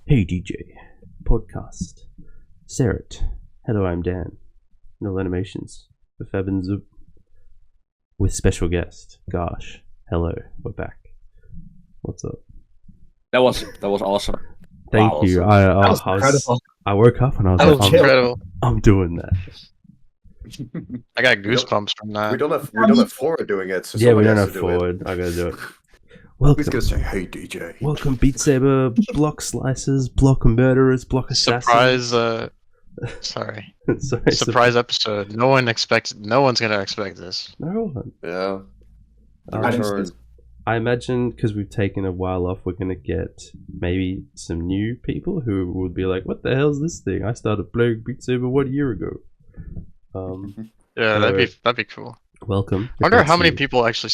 Hey DJ, podcast, cerret. Hello, I'm Dan. Nolanimations, the Fabins with special guest, Garsh. Hello, we're back. What's up? That was awesome. Thank Wow, you. awesome. I woke up and I was That like, was incredible. I'm doing that. I got goosebumps from that. We don't have forward doing it, so Yeah, we somebody don't has have to do forward. I gotta do it. Who's gonna Welcome, say, "Hey DJ"? welcome, Beat Saber, block slicers, block murderers, block assassins. Surprise! Sorry. Sorry, Surprise episode. No one's gonna expect this. No one. Yeah. The Um, return. I imagine because we've taken a while off, we're gonna get maybe some new people who would be like, "What the hell's this thing? I started playing Beat Saber 1 year ago." Yeah, So- that'd be cool. Welcome. I wonder If how that's many you. people actually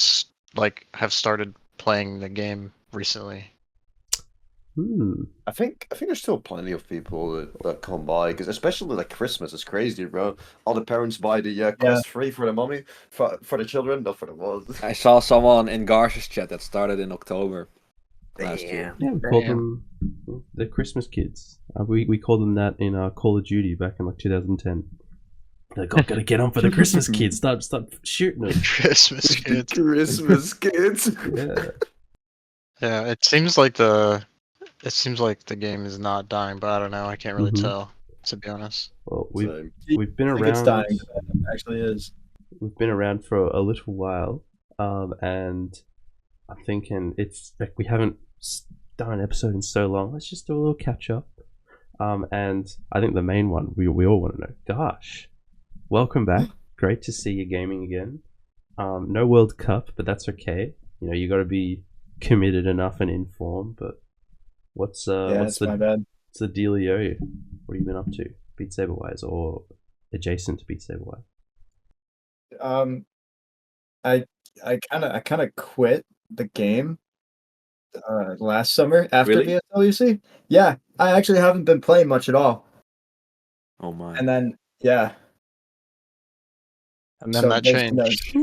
have started playing the game recently. I think there's still plenty of people that come by, because especially like Christmas is crazy, bro. All the parents buy the quest free for the mommy, for the children, not for the ones. I saw someone in Garsh's chat that started in October last year. Yeah, we call them the Christmas kids. We called them that in Call of Duty back in like 2010. Like, oh, gotta get on for the Christmas kids. Start shooting them. Christmas kids. Christmas kids. Yeah. Yeah, it seems like the game is not dying, but I don't know. I can't really Mhm. tell, to be honest. Well, Same. we've been I think it's around. dying. It actually is. We've been around for a little while, and I'm thinking it's like we haven't done an episode in so long. Let's just do a little catch up. And I think the main one we all want to know. Gosh, welcome back. Great to see you gaming again. No World Cup, but that's okay. You know, you got to be committed enough and informed. But what's It's my bad. the dealio? What have you been up to, Beat Saber wise, or adjacent to Beat Saber wise? I kind of quit the game last summer after Really? BSWC. Yeah, I actually haven't been playing much at all. Oh my. And then And then so that there's changed.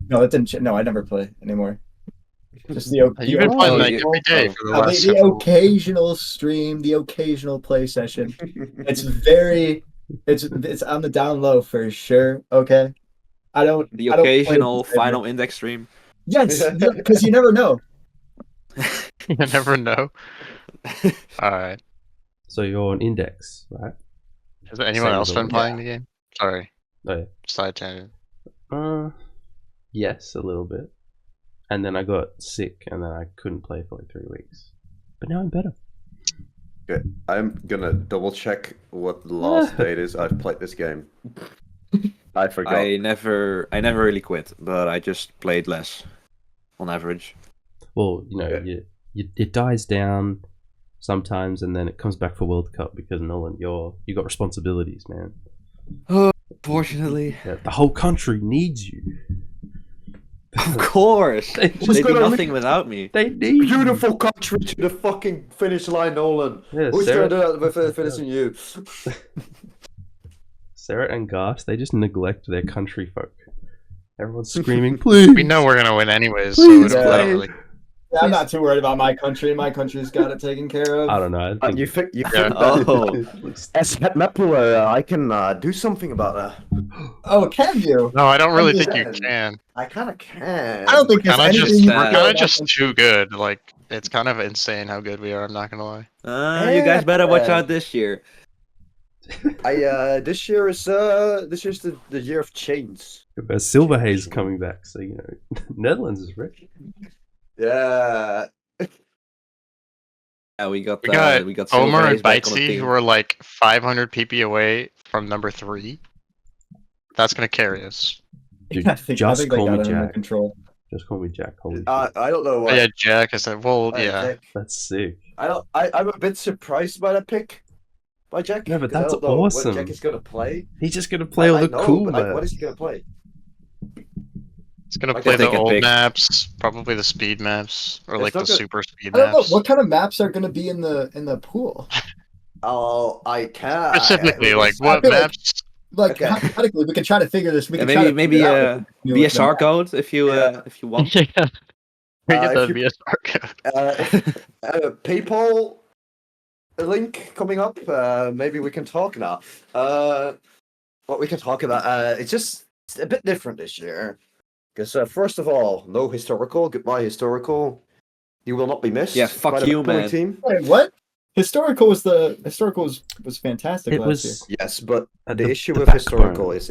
No, it didn't. No, I never play anymore. Just the You've been playing like occasional- every day for the I mean, last the couple. occasional stream, the occasional play session. It's it's on the down low for sure. Okay, the I don't play occasional Beat Saber. final index stream. Yes, because you never know. You never know. Alright. So you're on Index, right? Has anyone Same else as been always. playing the game? Sorry, Oh yeah. side tangent. Yes, a little bit. And then I got sick, and then I couldn't play for like 3 weeks. But now I'm better. Okay, I'm gonna double check what the last date is I've played this game. I forgot. I never really quit, but I just played less, on average. Well, you know, Yeah. it dies down sometimes, and then it comes back for World Cup because Nolan, you got responsibilities, man. Fortunately, Yeah, the whole country needs you. of course, They they just do gotta nothing without me. They need you. Beautiful country to the fucking finish line, Nolan. Yeah, Who's Sarah, gonna do that with finishing you? Sarah and Garth, they just neglect their country folk. Everyone's screaming, please. We know we're gonna win anyways, so Please we don't play. really. Yeah, I'm not too worried about my country. My country's got it taken care of. I don't know. I think You think Yeah. that Oh, as head map pooler, I can do something about that. Oh, can you? No, I don't really I'm think you just- can. I kind of can. I don't think there's Kinda anything just, you we're can do kind of about just that. too good. Like, it's kind of insane how good we are. I'm not gonna lie. you guys better watch out this year. This year is the year of change. Silverhaze coming back, so you know, Netherlands is rich. Yeah. Yeah, we got Omer Silverhaze and back on the Bitesy, team. who are like 500 PP away from number 3. That's gonna carry us. Dude, I think just they call me got it under Jack. control. Just call me Jack. Holy shit. I don't know Oh, why. yeah, Jack. I said, well, yeah. Jack. That's sick. I'm a bit surprised by that pick by Jack. No, but 'cause I that's don't know awesome. What Jack is gonna play. He's just gonna play all the know, cool but, like, maps. what is he gonna play? It's gonna I play guess the they can old pick. maps, probably the speed maps, or It's like the not good. super speed I don't know maps. what kind of maps are going to be in the pool. Oh, I can't. Specifically, like I what feel like- maps? Like Okay. hypothetically, we can try to figure this. We Yeah, can try to maybe figure out what we can do with BSR the code if you want. Yeah. We get if the you- BSR code. PayPal a link coming up. Maybe we can talk now. What we can talk about. It's a bit different this year. Because first of all, no historical. Goodbye historical. You will not be missed. Yeah, fuck by the you, Map Pooling man. Team. Wait, what? Historical was fantastic It last was year. Yes, but at the issue the with backbone. historical is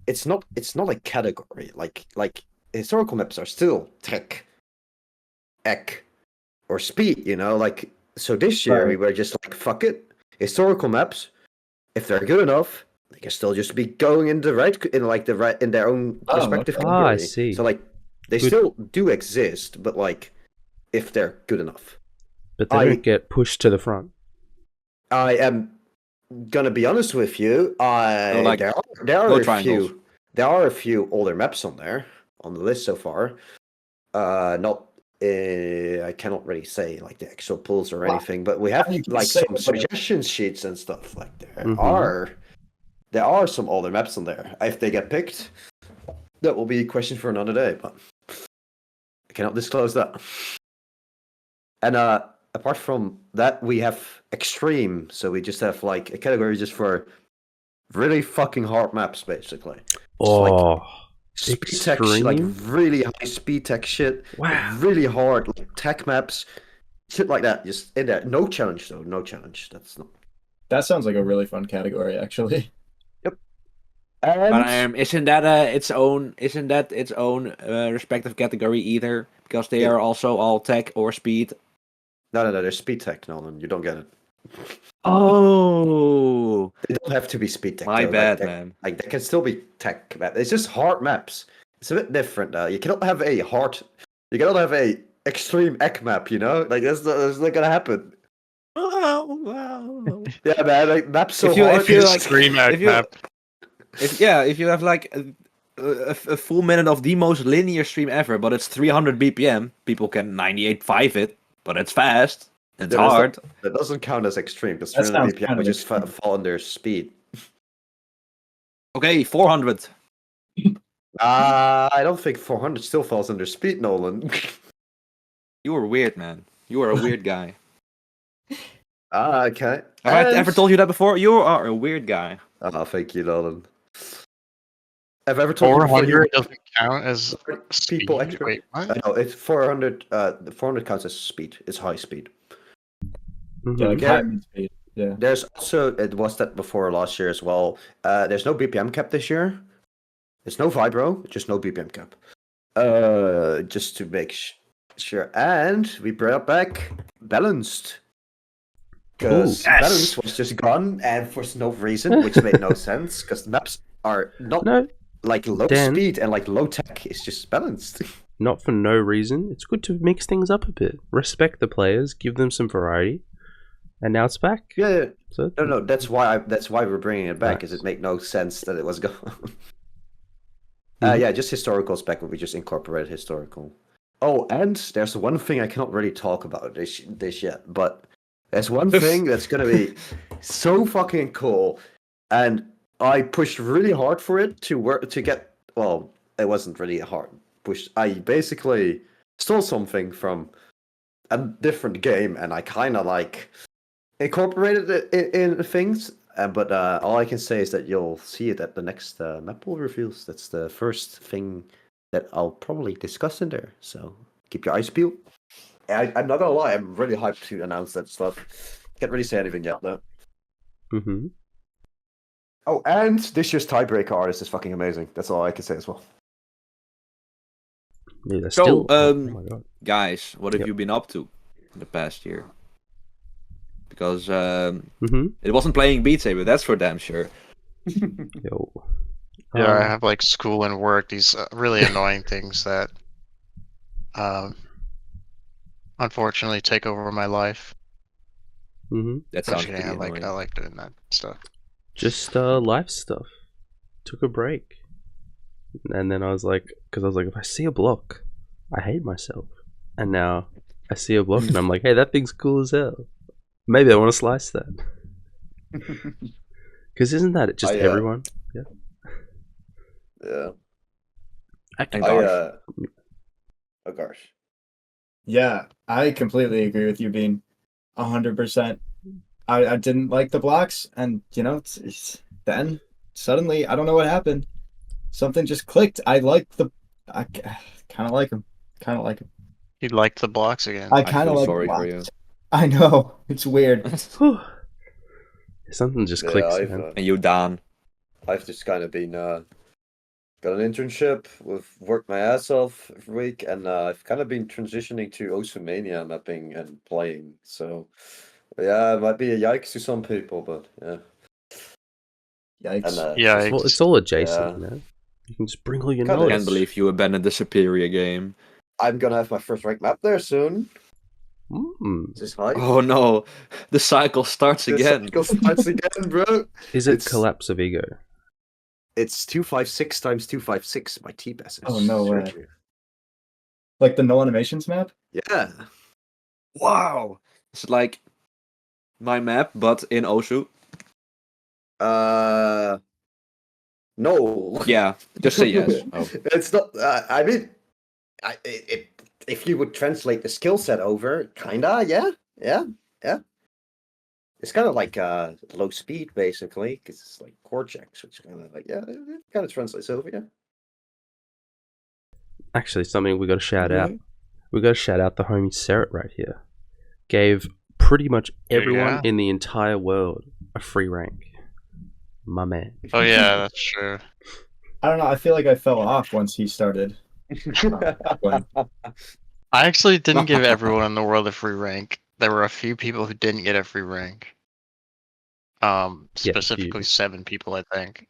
it's not a category. Like historical maps are still tech, ec, or speed. Like so this year we Right. were just like fuck it. Historical maps, if they're good enough, they can still just be going in in their own Oh, respective okay. category. I see. So like they Good. still do exist, but like if they're good enough. But they don't get pushed to the front. I am gonna be honest with you. No, like, there no are a triangles. few. There are a few older maps on there on the list so far. Not. I cannot really say like the actual pools or Wow. anything, but we have You can like say some it, but- suggestion sheets and stuff like Mhm. There are some older maps on there. If they get picked, that will be a question for another day. But I cannot disclose that. And apart from that, we have extreme. So we just have like a category just for really fucking hard maps, basically. Oh, Speed tech, like extreme? really high speed tech shit. wow. Really hard like tech maps, shit like that. Just in there. No challenge though. No challenge. That's not. That sounds like a really fun category, actually. And But isn't that its own respective category either? Because they Yeah. are also all tech or speed. no. There's speed tech, Nolan. You don't get it. Oh, They don't have to be speed tech. my though. bad, like, man. Like they can still be tech maps. It's just hard maps. It's a bit different. You cannot have a hard. You cannot have a extreme egg map. Like that's not gonna happen. Wow. Yeah, man. Like maps so If you- hard. if you like- Extreme if you- map. If you have like a full minute of the most linear stream ever, but it's 300 BPM, people can 98.5 it, but it's fast. It's There is hard. That doesn't count as extreme because That 300 sounds BPM kind would of just extreme. fall under speed. Okay, 400. I don't think 400 still falls under speed, Nolan. You were weird, man. You are a weird guy. Okay. Have I ever told you that before? You are a weird guy. Oh, thank you, Nolan. Have I ever told you before 400 doesn't count as people speed? extra? Wait, what? No, it's 400. 400 counts as speed. It's high speed. Mhm. Yeah, like Yeah. high speed. Yeah. There's also it was that before last year as well. There's no BPM cap this year. There's no vibro, just no BPM cap. Just to make sure, and we brought back balanced. Because Ooh. Yes. balance was just gone, and for no reason, which made no sense. Because the maps are not No, like low Dan. speed and like low tech. It's just balanced. not for no reason. It's good to mix things up a bit. Respect the players, give them some variety, and now it's back. Yeah. So No. That's why we're bringing it back. Because Nice. it made no sense that it was gone. Mhm. Yeah, just historical's back, but we just incorporated historical. Oh, and there's one thing I cannot really talk about this yet, but there's one thing that's gonna be so fucking cool, and I pushed really hard for it to work to get. Well, it wasn't really a hard push. I basically stole something from a different game, and I kind of like incorporated it in things. But all I can say is that you'll see it at the next map pool reveals. That's the first thing that I'll probably discuss in there. So keep your eyes peeled. I'm not gonna lie, I'm really hyped to announce that stuff. Can't really say anything yet though. Mm-hmm. Oh, and this year's tiebreaker artist is fucking amazing. That's all I can say as well. Yeah, they're So, still. Oh um, my god. Guys, what have Yep. you been up to in the past year? Because Mm-hmm. it wasn't playing Beat Saber, that's for damn sure. Yo. Yeah, I Um, have like school and work, these really annoying things that unfortunately take over my life. mhm. That sounds Actually, pretty I annoying. like doing that stuff. Just life stuff. Took a break, and then I was like, if I see a block, I hate myself, and now I see a block and I'm like, hey, that thing's cool as hell. Maybe I want to slice that. Because isn't that just everyone? Yeah. Actually, Oh gosh. Yeah, I completely agree with you, Bean. 100%. I didn't like the blocks, and then suddenly I don't know what happened. Something just clicked. I kind of like him. Kind of like him. You liked the blocks again. I I kind of feel like sorry for blocks. you. I know it's weird. Whew. Something just Yeah, clicks, I've, man. And you, Dan. I've just kind of been got an internship, with worked my ass off every week, and I've kind of been transitioning to Oceania mapping and playing. So yeah, it might be a yikes to some people, but yeah. Yikes. And Yeah, It's all adjacent, Yeah. you know. You can just bring all your Kinda knowledge. I can't believe you abandoned the Superior game. I'm gonna have my first ranked map there soon. Mm. This hype. Oh no, the cycle starts This again. cycle starts again, bro. Is it It's- Collapse of Ego? It's 256 times 256. My T-Pass. Oh, no way. Like the Nolanimations map? Yeah. Wow, it's like my map, but in Osu. No. Yeah, just say yes. Oh. It's not. I mean, if you would translate the skill set over, kinda, yeah. It's kind of like low speed, basically, because it's like core checks, which kind of like it kind of translates over, yeah. Actually, something we got to shout out. Really? We got to shout out the homie Cerret right here. Gave pretty much everyone Yeah. in the entire world a free rank. My man. Oh yeah, that's true. I don't know. I feel like I fell off once he started. Playing. I actually didn't give everyone in the world a free rank. There were a few people who didn't get a free rank. Specifically 7 people, I think.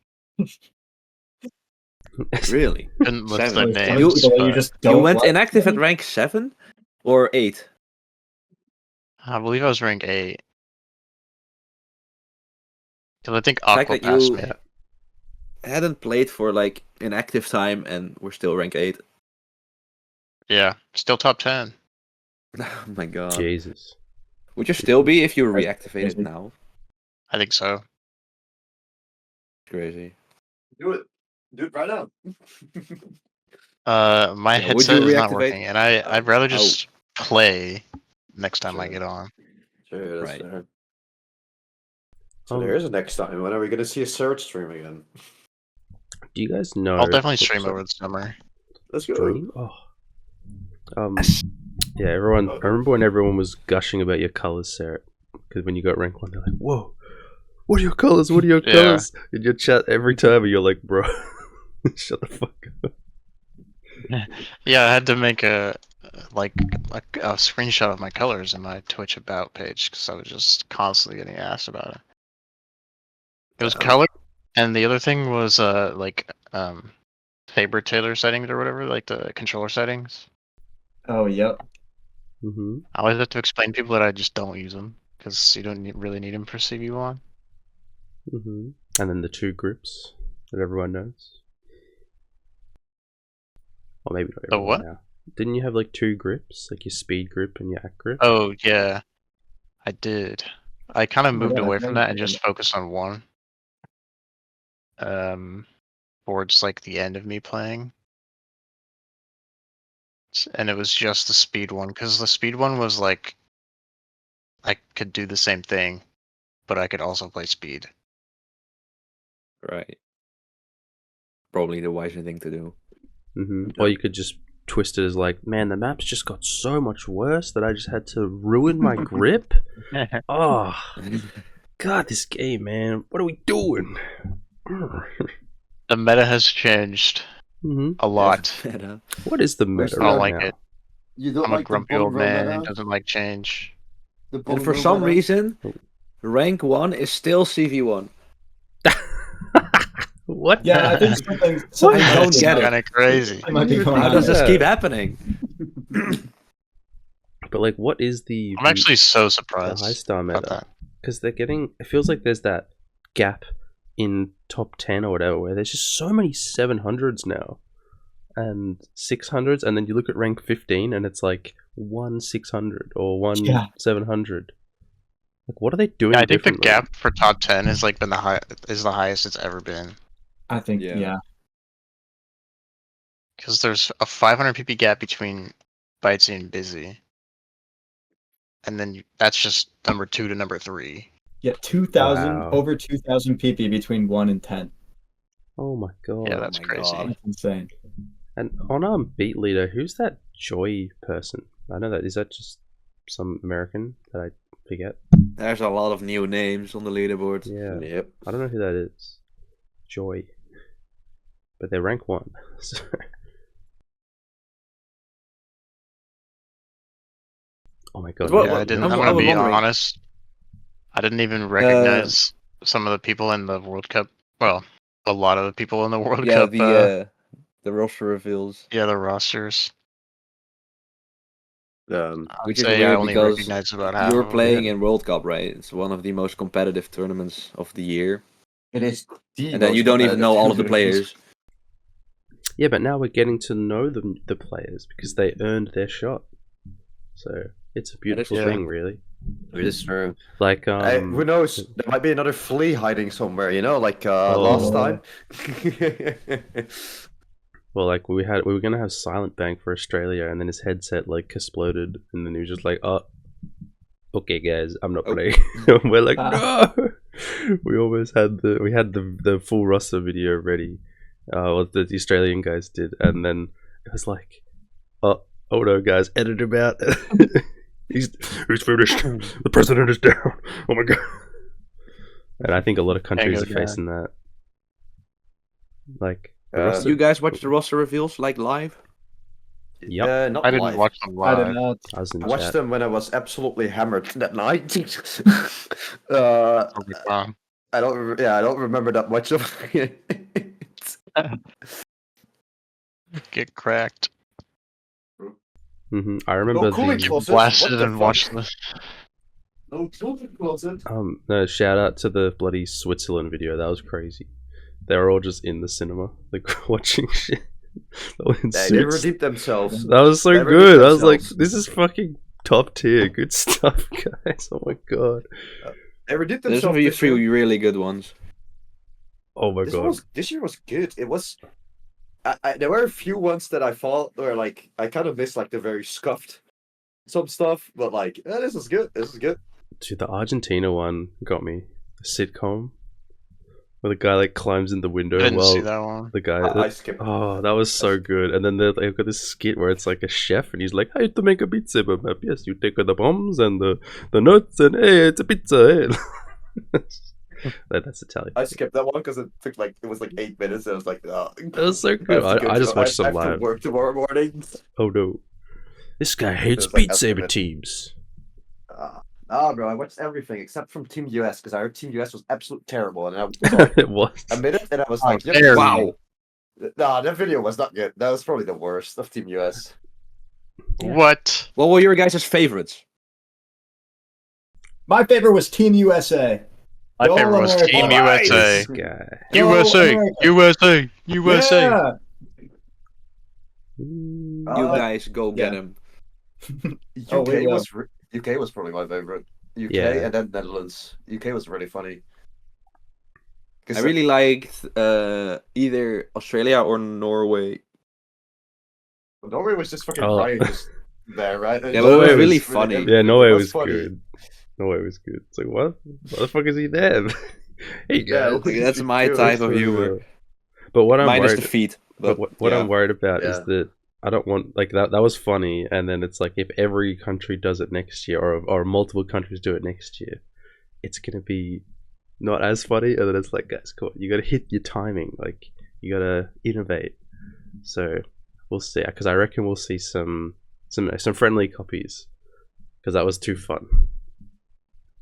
Really? Couldn't list Seven. their Some names. people you but just You don't went like. inactive at rank 7 or 8? I believe I was rank 8. Because I think fact Aqua that passed you- me. Hadn't played for like inactive time and we're still rank 8. Yeah, still top 10. Oh my god. Jesus. Would you still be if you That's reactivated crazy. now? I think so. Crazy. Do it right now. My Yeah, would headset you is not reactivate- working, and I'd rather just play next time I Sure. get on. Sure, that's Right. fair. So there is a next time. When are we gonna see a Cerret stream again? Do you guys know? I'll definitely stream over the summer. Let's go. Stream? Oh. Yeah, everyone. I remember when everyone was gushing about your colors, Sarah. Because when you got rank 1, they're like, "Whoa, what are your colors? What are your Yeah. colors?" In your chat every time, and you're like, "Bro, shut the fuck up." Yeah, I had to make a screenshot of my colors in my Twitch about page because I was just constantly getting asked about it. It was color, and the other thing was Saber Taylor settings or whatever, like the controller settings. Oh, yep. Mm-hmm. I always have to explain to people that I just don't use them because you don't really need them for CV1. Mm-hmm. And then the 2 groups that everyone knows. Or maybe not The everyone what? now. Didn't you have like 2 grips, like your speed grip and your act grip? Oh yeah, I did. I kind of moved Yeah, away I from that and think- just focused on one. Towards like the end of me playing. And it was just the speed one, because the speed one was like I could do the same thing, but I could also play speed. Right. Probably the wiser thing to do. Mm-hmm. Or you could just twist it as like, man, the map's just got so much worse that I just had to ruin my grip. Oh, God, this game, man. What are we doing? The meta has changed Mm-hmm. a lot. Meta. What is the Where's meta I don't right like now? it. You don't I'm a like grumpy the old bone row man meta? who doesn't like change. The And bone for row some meta? reason, rank 1 is still CV1. What? Yeah, I think something I don't get it. Kind of crazy. might be going How on does this Yeah. keep happening? But like, what is the I'm actually so the high surprised star about meta? that. Because they're getting. It feels like there's that gap in top 10 or whatever, where there's just so many 700s now, and 600s, and then you look at rank 15, and it's like 1 600 or 1 Yeah. 700. Like, what are they doing? Yeah, I think the differently? gap for top 10 has like been the highest it's ever been. I think, Yeah. yeah. Because there's a 500 PP gap between Bitesy and Busy. And then that's just number 2 to number 3. Yeah, 2,000 Wow. over 2,000 PP between 1 and 10. Oh my god. Yeah, that's my crazy. God. That's insane. And on Beat Leader, who's that Joy person? I know that is that just some American that I forget. There's a lot of new names on the leaderboard. Yeah, Yep. I don't know who that is. Joy, but they're rank 1. So. Oh my god! Well, Yeah, I'm I gonna was be wondering. honest. I didn't even recognize some of the people in the World Cup. Well, a lot of the people in the World Yeah, Cup. the roster reveals. Yeah, the rosters. Um, I'd Which is say I weird only because recognize about half. you're of them. playing in World Cup, right? It's one of the most competitive tournaments of the year. It is. And then you don't even know all of the players. Yeah, but now we're getting to know the players because they earned their shot. So it's a beautiful true. thing, really. it is true. Like Who knows? There might be another flea hiding somewhere. You know, like last time. well, like we were gonna have Silent Bank for Australia, and then his headset like exploded, and then he was just like, "Oh, okay, guys, I'm not Oh. playing." We're like, "No!" We almost had the full roster video ready. What the Australian guys did, and then it was like, "Oh no, guys, edit him out." he's finished. The president is down. Oh my god! And I think a lot of countries are Tango down. facing that. Like, the Uh, roster- You guys watch the roster reveals like live? Yep. Not I didn't live. watch them I did live. not. I was in I watched chat. them when I was absolutely hammered that night. Probably wrong. I don't remember that much of it. Get cracked. I remember cooling the You closet. blasted What the and fuck? watched the. No children closet. no, shout out to the bloody Switzerland video. That was crazy. They were all just in the cinema, like watching shit. All in They suits. redeemed themselves. That was so They redeemed good. I was like, themselves. this is fucking top tier. Good stuff, guys. Oh my god. They redeemed There's themselves. a This year. few really good ones. Oh my god. This year was good. It was. There were a few ones that I thought were like I kind of missed like the very scuffed some stuff, but like this is good. This is good. Dude, the Argentina one got me. The sitcom where the guy like climbs in the window I didn't while see that one. the guy. I skipped. Oh, that was so good. And then they've got this skit where it's like a chef and he's like, "Hey, to make a pizza map, yes, you take the bombs and the nuts and hey, it's a pizza." Hey. That's Italian. I skipped that one because it was like 8 minutes, and I was like, oh, That was so good. I just watched some I have live. to work tomorrow morning. Oh no. This guy hates It was like Beat Saber estimate. teams. Bro, I watched everything except from Team US because I heard Team US was absolutely terrible, and I saw It was. a minute, and I was Oh, like, yep, terrible. wow. Nah, that video was not good. That was probably the worst of Team US. Yeah. What? What were your guys' favorites? My favorite was Team USA. My Go favorite was America. Team Alright. USA. This guy. Go USA. America. USA. USA. Yeah. Ooh. You Uh, guys go get yeah. him. Oh, we will. UK was probably my favorite. UK Yeah. and then Netherlands. UK was really funny. I really liked either Australia or Norway. Norway was just fucking Oh. crying just there, right? Yeah, but it was really funny. Yeah, Norway was funny. good. Norway was good. It's like, what? What the fuck is he there? Hey Yeah, guys. Like, that's my type of humor. But what I'm Minus worried, the feet. but what yeah. I'm worried about is Yeah. that I don't want like that. That was funny, and then it's like if every country does it next year, or multiple countries do it next year, it's gonna be not as funny. And then it's like, guys, come on, you gotta hit your timing. Like you gotta innovate. So we'll see. Because I reckon we'll see some friendly copies. Because that was too fun.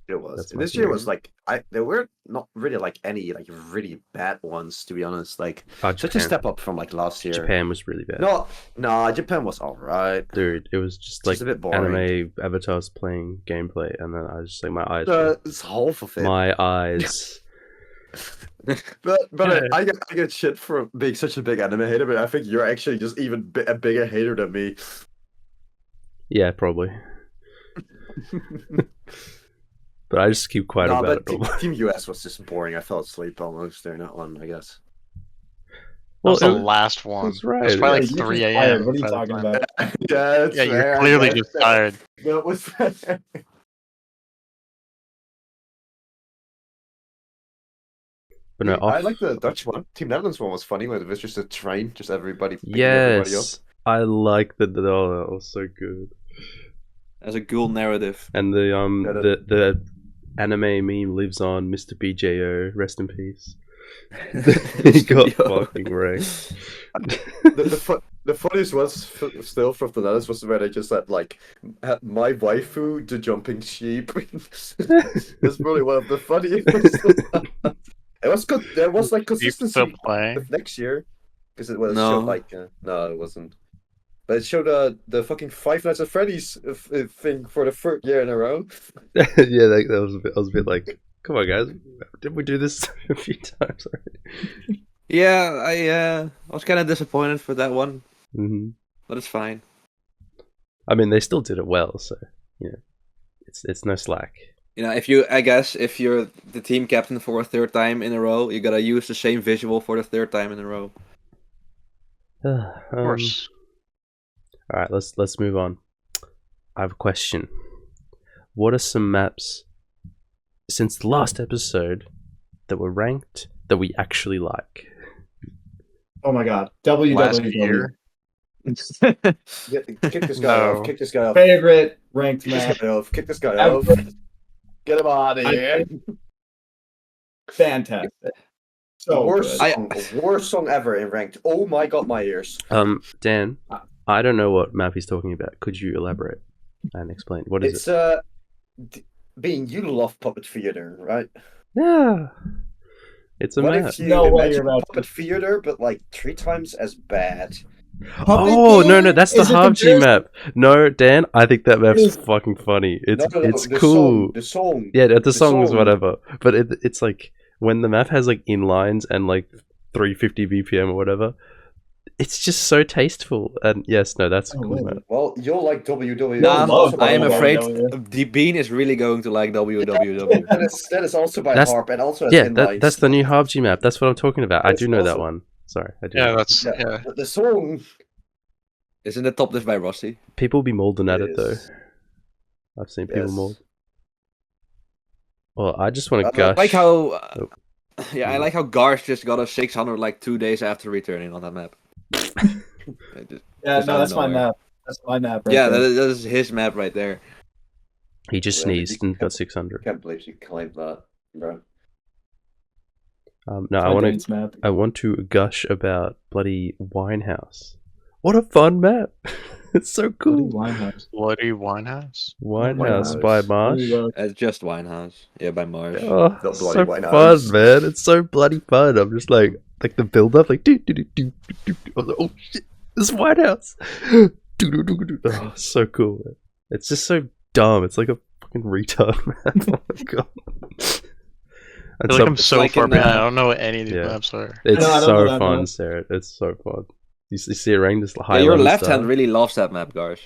It was. That's And my this year theory. was like there were not really like any like really bad ones, to be honest. Like such a Japan. step up from like last year. Japan was really bad. No, Japan was alright. Dude, it was just It's like just a bit boring. anime avatars playing gameplay, and then I was just like, my eyes. It's half of it. My eyes. But I get shit for being such a big anime hater, but I think you're actually just even a bigger hater than me. Yeah, probably. But I just keep quiet No, about but it. Team US was just boring. I fell asleep almost during that one, I guess. That was the it- last one. that's right. It was probably Yeah, like you're 3 just tired. a.m. What are you by the talking time. about? Yeah, that's Yeah, you're fair, I clearly guess. just tired. That was But no, I off. like the Dutch one. Team Netherlands one was funny when it was just a train, just everybody picking everybody up. Yes, I like the. Oh, that was so good. As a cool narrative. And the Yeah, the anime meme lives on. Mr. BJO, rest in peace. He got fucking wrecked. The funniest was still from the Netherlands was where they just had like my waifu, the jumping sheep. It's probably one of the funniest. It was good. There was like You still consistency playing? with next year because it was No. showed like no, it wasn't. But it showed the fucking Five Nights at Freddy's thing for the third year in a row. Yeah, that was a bit. I was a bit like, come on, guys, did we do this a few times already? Yeah, I was kind of disappointed for that one, Hmm. but it's fine. I mean, they still did it well, so it's no slack. You know, I guess if you're the team captain for a third time in a row, you gotta use the same visual for the third time in a row. Of course. All right, let's move on. I have a question. What are some maps since the last episode that were ranked that we actually like? Oh my god. Last WWW. year. Kick this guy No. off. Kick this guy off. Favorite ranked Kick this map. guy off. Kick this guy off. Ever. Get him out of here. Fantastic. So worst good. song, worst song ever in ranked. Oh my god, my ears. Dan, I don't know what map he's talking about. Could you elaborate and explain what is It's it? being you love puppet theater, right? Yeah, it's a What map. if you No way imagine you're about puppet theater, but like 3 times as bad? Oh no, that's the Is it Half G comparison? map. No, Dan, I think that map's Is- fucking funny. It's No, it's the cool. song. Yeah, the the song is song. whatever, but it's like when the map has like inlines and like 350 BPM or whatever. It's just so tasteful, and yes, no, that's a Oh, cool really? map. Well, you'll like WWW. Nah, love I am WWW. afraid the Bean is really going to like WWW. That is also by That's- Harp and also has Yeah, inlines. that's the new Half G map. That's what I'm talking about. I That's do know that awesome. one. Sorry, I do. Yeah, know. that's Yeah, yeah. the song. Isn't it top list by Rossi? People be molding at it though. is- I've seen people Yes. mold. Well, I just want to I gush. I like how, Oh. yeah, I like how Garsh just got a 600 like 2 days after returning on that map. It just- Yeah, Just no, out of that's my nowhere. map. That's my map right yeah, there. that is his map right there. He just Yeah, sneezed you and got 600. Can't believe you claimed that, bro. No, That's I my want dance to. map. I want to gush about bloody Winehouse. What a fun map! It's so Bloody cool. Winehouse. Bloody Winehouse. Winehouse by Winehouse. Marsh. It's just Winehouse. Yeah, by Mars. Oh, The it's bloody so Winehouse. fun, man! It's so bloody fun. I'm just like the build up, like do do do do do. I was like, oh shit, this Winehouse. Do, do, do, do. Oh, so cool. Man. It's just so dumb. It's like a fucking retard, man. Oh my god. I And feel like I'm it's so like far in, behind. I don't know what any of these yeah. maps are. It's No, I don't so know that fun, map. Sarah. It's so fun. You see a ring, this high Yeah, your level left stuff. hand really loves that map, Garsh.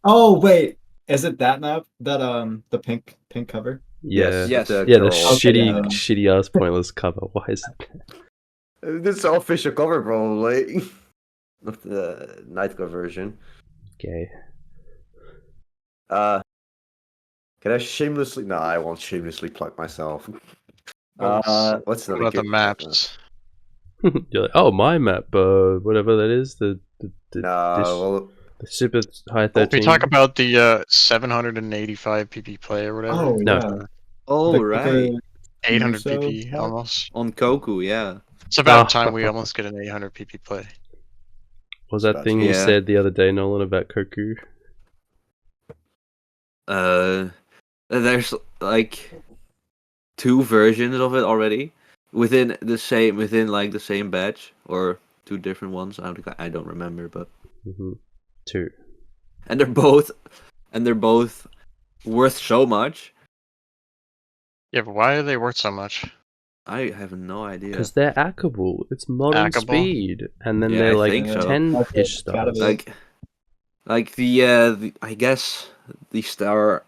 Oh wait, is it that map? That the pink cover? Yeah. Yes. the Yeah, the girl. shitty ass pointless cover. Why is it? This is the official cover, probably. Of the Nightcore version. Gay? Can I shamelessly? No, I won't shamelessly plug myself. What What's the about the maps? You're like, oh, my map, whatever that is, the No, well, the super high Can 13. we talk about the 785 PP play or whatever? Oh No. yeah. Oh, The- right. the- 800 so- PP almost. On Koku, yeah. It's about Oh. time we almost get an 800 PP play. Was that thing you Yeah. said the other day, Nolan, about Koku? There's like 2 versions of it already within the same batch, or 2 different ones. I don't remember, but 2. and they're both worth so much. Yeah, but why are they worth so much? I have no idea. Because they're hackable. It's modern Hackable? speed. And then Yeah, they're I like think so. 10-ish Gotta stars. be. Like the I guess the star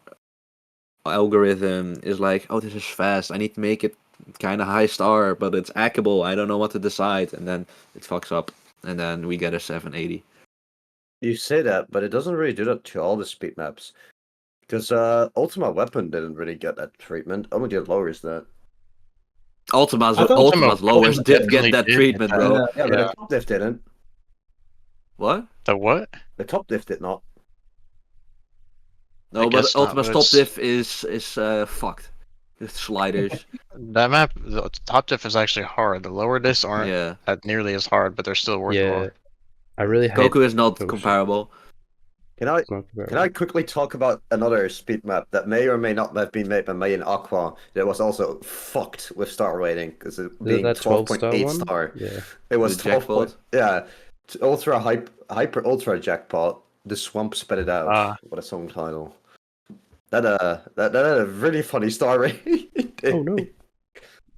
algorithm is like, oh, this is fast. I need to make it kind of high star, but it's hackable. I don't know what to decide, and then it fucks up, and then we get a 780. you say that, but it doesn't really do that to all the speed maps. Because Ultimate Weapon didn't really get that treatment. Only the lowers that. Ultima's I thought Ultima's Ultima lowest did definitely get that did treatment, get bro. that. Yeah, but Yeah. the top diff didn't. What? The what? The top diff did not. No, but guess not, Ultima's but top it's- diff is fucked. With sliders. That map, the top diff is actually hard. The lower diffs aren't Yeah. nearly as hard, but they're still worthwhile. Yeah, I really hate. Goku is not shit. comparable. Can I It's not can I quickly talk about another speed map that may or may not have been made by me and Aqua that was also fucked with star rating because it being that 12-star 12.8 one? star. Yeah. It was The 12 jackpot? point, yeah, ultra hyper ultra jackpot. The swamp spit it out. Ah. What a song title. That had a really funny star rating. Oh no.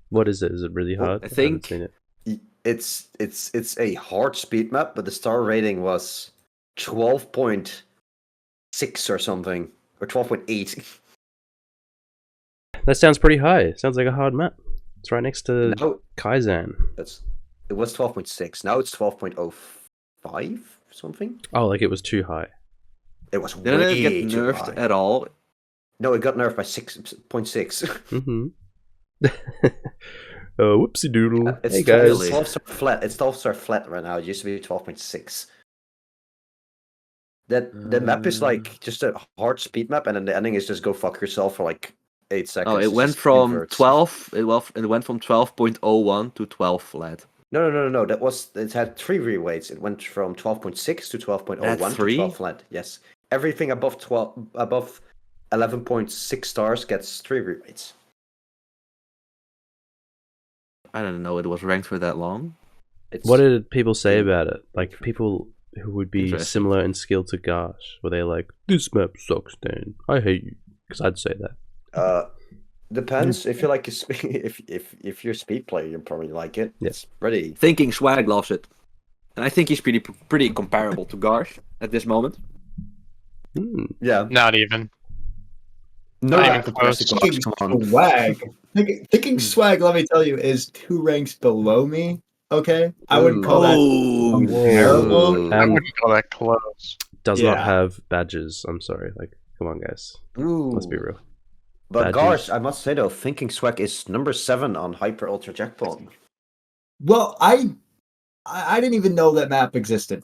What is it? Is it really Well, hard? I haven't think- seen it. It's a hard speed map, but the star rating was 12.6 or something, or 12.8. That sounds pretty high. Sounds like a hard map. It's right next to Now Kaizen. it was 12.6. Now it's 12.05 something. Oh, like it was too high. It was Didn't way it get too nerfed high. at all? No, it got nerfed by 6.6. Mm-hmm. Whoopsie doodle. It's Hey 12 guys. Really? 12 star flat. It's 12 star flat right now. It used to be 12.6. That the map is like just a hard speed map, and then the ending is just go fuck yourself for like 8 seconds. Oh, it It's went just from inverts. 12. It went from 12.01 to 12 flat. No. It had 3 reweights. It went from 12.6 to 12.01 to three? 12 flat. Yes, everything above 11.6 stars gets 3 reweights. I didn't know it was ranked for that long. What did people say about it? Like people who would be Interesting. similar in skill to Garsh, were they like, "This map sucks, Dan. I hate you," because I'd say that. Depends. If you like, if you're a speed player, you probably like it. Yeah. It's pretty. Thinking Swag loves it, and I think he's pretty comparable to Garsh at this moment. Hmm. Yeah. Not even. No, Not that even compares to close. Garsh, come on. Swag. Thinking swag, let me tell you, is 2 ranks below me. Okay, I wouldn't call that Oh, comparable. I And wouldn't call that close. does not Yeah. have badges. I'm sorry. Like, come on, guys. Let's be real. But Badges. Garsh, I must say though, Thinking Swag is number 7 on Hyper Ultra Jackpot. Well, I didn't even know that map existed.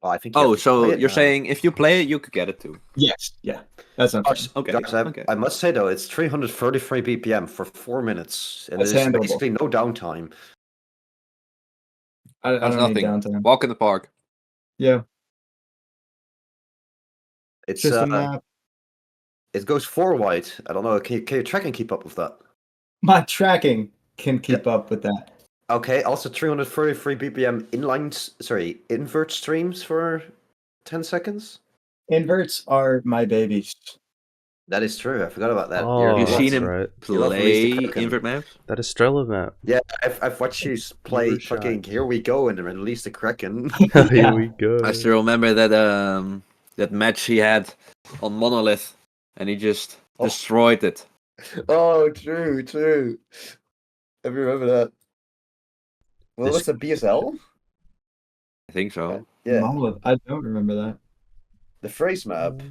Oh, I think. You Oh, have to so play it you're now. saying if you play it, you could get it too. Yes, yeah, that's not fair. Garsh, Okay, Garsh, okay. I must say though, it's 333 BPM for 4 minutes, and That's there's handleable. basically no downtime. I That's don't need nothing. downtime. Walk in the park. Yeah, It's just a map. it goes 4 wide. I don't know. Can you track and keep up with that? My tracking can keep up with that. Okay. Also, 333 BPM invert streams for 10 seconds. Inverts are my babies. That is true. I forgot about that. Oh, You've seen that's him right. You love play Mr. Kraken. invert maps. That Estrella map. Yeah, I've watched you play were shy. fucking Here We Go and release the Kraken. Here Yeah. we go. I still remember that match he had on Monolith, and he just Oh. destroyed it. Oh, true. I remember that. Well, This- was it BSL? I think so. Yeah, Monolith. I don't remember that. the phrase map.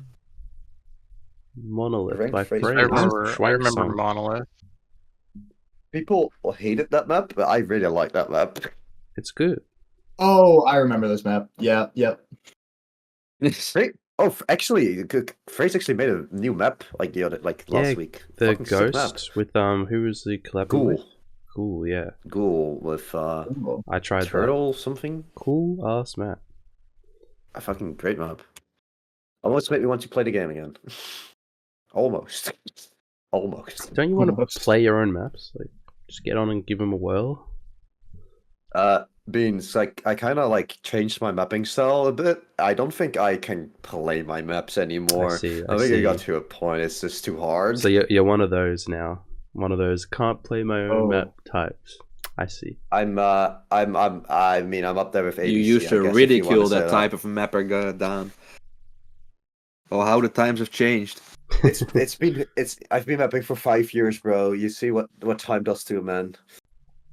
Monolith Ranked by phrase. Phrase. I remember Schwankson. Monolith. People hated that map, but I really like that map. It's good. Oh, I remember this map. Yeah, yep. Actually, Phrase actually made a new map like last Yeah, week. The Fucking sick map. Ghost with who was the collab with? Ghoul. Cool, yeah. Ghoul with Cool. I tried that. Turtle something. Cool ass map. A fucking great map. Almost made me want to play the game again. Almost. Almost. Don't you want to Almost. play your own maps? Like, just get on and give them a whirl. Beans, like I kind of like changed my mapping style a bit. I don't think I can play my maps anymore. I see. I think I got to a point. It's just too hard. So you're one of those now. One of those can't play my own Oh. map types. I see. I mean, I'm up there with ABC. You used I to guess, if you ridicule wanna say that type of mapper, Dan. Oh, how the times have changed. I've been mapping for 5 years, bro. You see what time does to a man.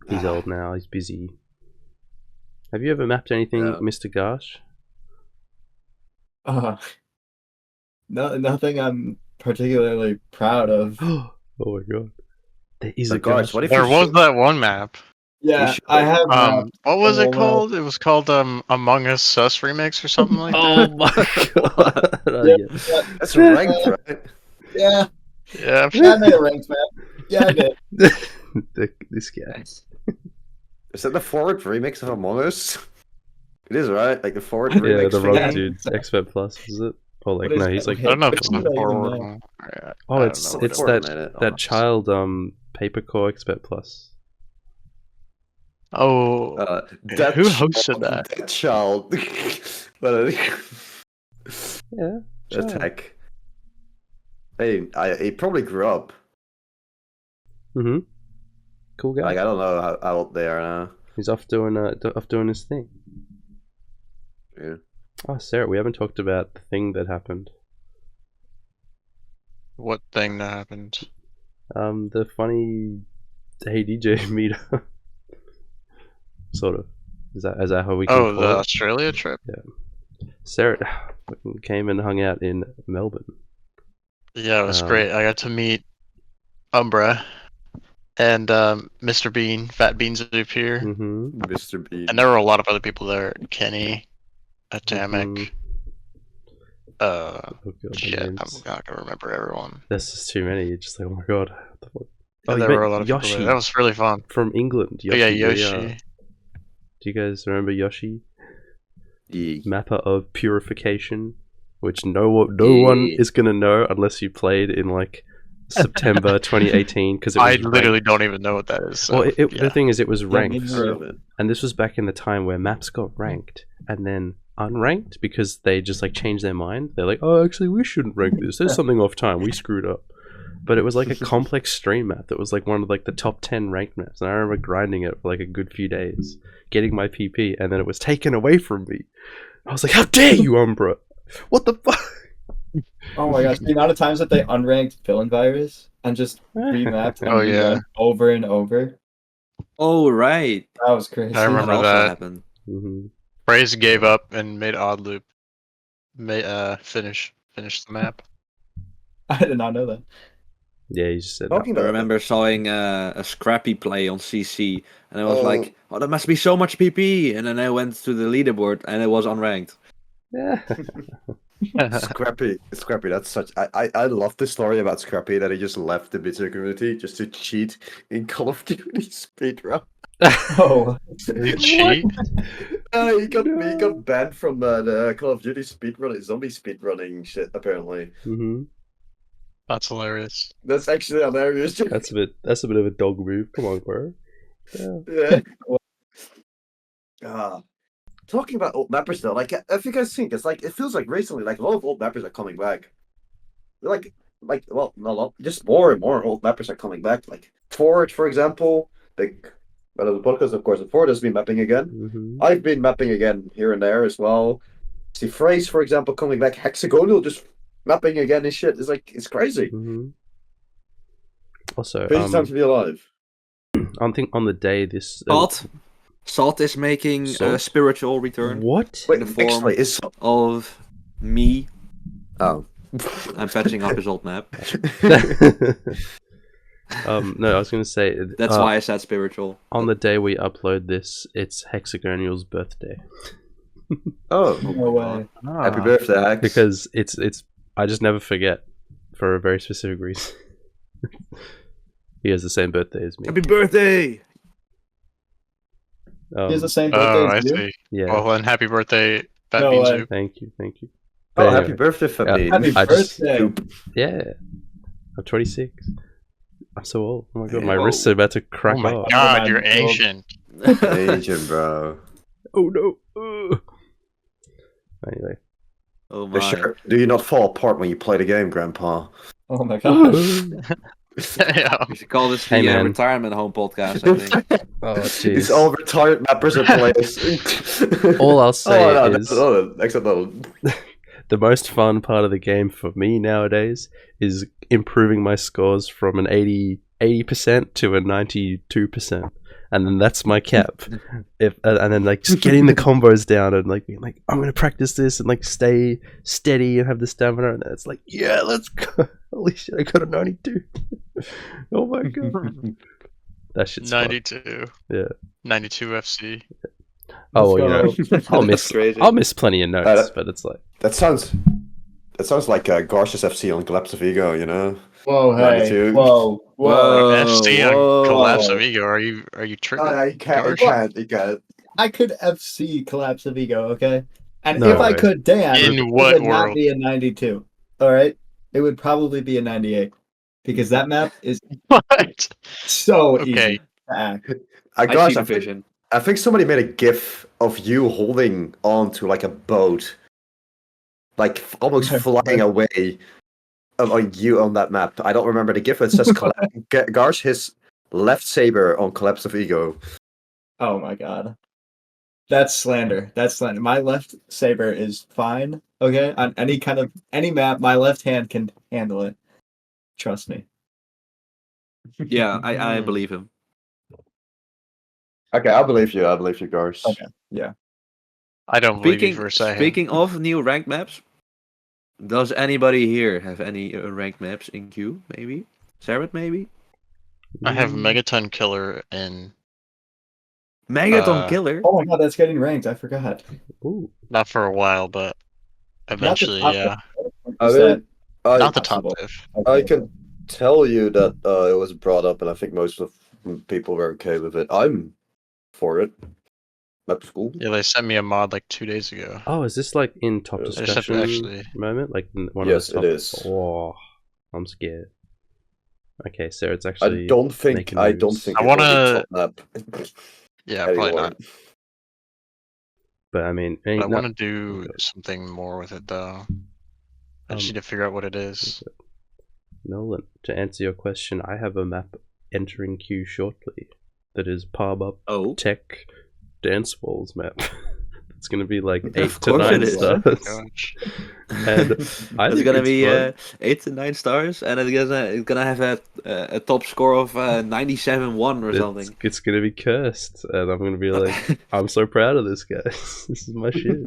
He's old now. He's busy. Have you ever mapped anything, No. Mr. Garsh? Nothing I'm particularly proud of. Oh my god. There is So, a Garsh, Garsh. what if There you was should- that one map. Yeah, should- I have. What was the it whole called? It was called Among Us Sus Remix or something like Oh that. my god! Oh, Yeah. yeah. That's ranked, right? Yeah, Yeah. I made a ranked map. Yeah, I did. This guy. Is that the forward remix of Among Us? It is, right? Like the forward Yeah, remix. the thing? wrong dude. Expert Plus, is it? Or like, What is no, he's that? like. I don't know if it's I the don't even forward know. one. I Oh, don't it's know what it's it that was. that child Paper Core Expert Plus. Oh, That who hosted that? That child. But Yeah. that's child. heck. Hey, he probably grew up. Mhm. Cool guy. Like I don't know how old they are now. He's off doing his thing. Yeah. Oh, Sarah, we haven't talked about the thing that happened. What thing that happened? The funny Hey DJ meetup. Sort of. Is that how we can Oh, call the it? Australia trip? Sarah fucking came and hung out in Melbourne. Yeah, it was Um, great. I got to meet Umbra and Mr. Bean, Fat Bean Zoop here. Mm-hmm. Mr. Bean. And there were a lot of other people there. Kenny, Atomic. Mhm. Uh, Oh, God, the shit, I'm names. not gonna remember everyone. There's just too many. You're just like, oh my god. What the fuck? Oh, And you there were met a lot of Yoshi people there. That was really fun. from England. Oh, yeah, Yoshi. Yoshi. Do you guys remember Yoshi? Yeah. Mapper of Purification, which no one Yeah. is gonna know unless you played in like September 2018 because I literally don't even know what that is. So, Well, yeah. the thing is, it was Yeah, ranked, me neither. and this was back in the time where maps got ranked and then unranked because they just like changed their mind. They're like, oh, actually, we shouldn't rank this. There's something off time. We screwed up. But it was like a complex stream map that was like one of like the top 10 ranked maps, and I remember grinding it for like a good few days, getting my PP, and then it was taken away from me. I was like, how dare you, Umbra? What the fuck? Oh my gosh, the amount of times that they unranked Villain Virus and just remapped Oh, yeah. MV1 over and over. Oh, right. That was crazy. I remember also that. happened. Mm-hmm. Praise gave up and made Odd Loop finish the map. I did not know that. Yeah, you just said Talking I about remember seeing a Scrappy play on CC, and I was Oh. like, "Oh, that must be so much PP." And then I went to the leaderboard, and it was unranked. that. Scrappy. That's such. I love the story about Scrappy that he just left the BSWC community just to cheat in Call of Duty speedrun. Oh, You cheat? He got banned from the Call of Duty speedrunning, zombie speedrunning shit. Apparently, Mm-hmm. That's hilarious. that's actually hilarious. That's a bit of a dog move. Come on, bro. Yeah. Yeah. Talking about old mappers though, like if you guys think, it's like it feels like recently, like a lot of old mappers are coming back. Like well, not a lot, just more and more old mappers are coming back. Like Forge, for example. Like well, the podcast, of course, Forge has been mapping again. Mm-hmm. I've been mapping again here and there as well. See Phrase, for example, coming back. Hexagonal just mapping again and shit. It's like it's crazy. Mm-hmm. Also, Crazy time to be alive. I think on the day this Salt is making a Salt? spiritual return what? Wait, in the form actually, is of me. oh. I'm patching up his old map. No, I was gonna say That's why I said spiritual. on the day we upload this, it's Hexagonal's birthday Oh, no way. happy birthday, Hex. because it's I just never forget for a very specific reason. He has the same birthday as me. Happy birthday! He has the same birthday Oh, I as you? see. Yeah, Well, and happy birthday, Fat No Bean way. Zoop. thank you. Oh, But happy anyway, birthday for Yeah. me. Happy I just- birthday. yeah, I'm 26. I'm so old. Oh my god, my Whoa. wrists are about to crack Oh my off. god, I'm you're old. ancient. Asian, bro. Oh no. Ugh. Anyway. Oh For my. sure. Do you not fall apart when you play the game, Grandpa? Oh my gosh. Yeah. We should call this Hey, the man. retirement home podcast, I think. Oh It's jeez. all retired mappers and players. All I'll say is except no. the most fun part of the game for me nowadays is improving my scores from an 80% to a 92%. and then that's my cap. And then like just getting the combos down and like being like, I'm gonna practice this and like stay steady and have the stamina, and then it's like, yeah, let's go. Holy shit, I got a 92. Oh my god, that shit's fun. 92. Yeah. 92 FC. Oh, Let's you know, I'll miss crazy. I'll miss plenty of notes, but it's like That sounds like Garsh's FC on Collapse of Ego, you know? Whoa, hey, 92. whoa. FC on whoa. Collapse of Ego. Are you tripping? I can't. I could FC Collapse of Ego, okay? And No if I way. could dance, In it what would world? not be a 92. All right? It would probably be a 98. Because that map is What? so Okay. easy to act. I Gosh, see the vision. I think somebody made a GIF of you holding on to like a boat, like almost flying away. On you on that map. I don't remember the GIF. It says Garsh his left saber on Collapse of Ego. Oh my god. That's slander. That's slander. My left saber is fine, okay? On any map, my left hand can handle it. Trust me. Yeah, I believe him. Okay, I believe you. Garsh. Okay. Yeah. I don't believe you for a second. Speaking of new ranked maps, does anybody here have any ranked maps in queue? Maybe Cerret, maybe I have Megaton Killer and Megaton Killer. Oh my god, that's getting ranked. I forgot. ooh. not for a while, but eventually, top yeah. I mean, Not the top possible. div. I can tell you that it was brought up, and I think most of people were okay with it. I'm for it. Map's cool. Yeah, they sent me a mod like 2 days ago. Oh, is this like in top I just have to discussion actually- moment? Like in one Yes, of the it top... is. Oh, I'm scared. Okay, so it's I actually. don't think. making I don't moves. think. I it will be wanna- top map Yeah, probably anymore. not. But I mean, But I ain't want not- to do something more with it though. I just Um, need to figure out what it is. Nolan, to answer your question, I have a map entering queue shortly that is Palm Up Oh, Tech Dance Walls map. It's gonna be like Of 8 to course 9 it is. stars. Gosh. And I it's think gonna it's be fun. 8 to 9 stars, and it's gonna have a top score of 97-1 or something. It's gonna be cursed, and I'm gonna be like, I'm so proud of this, guys. This is my shit.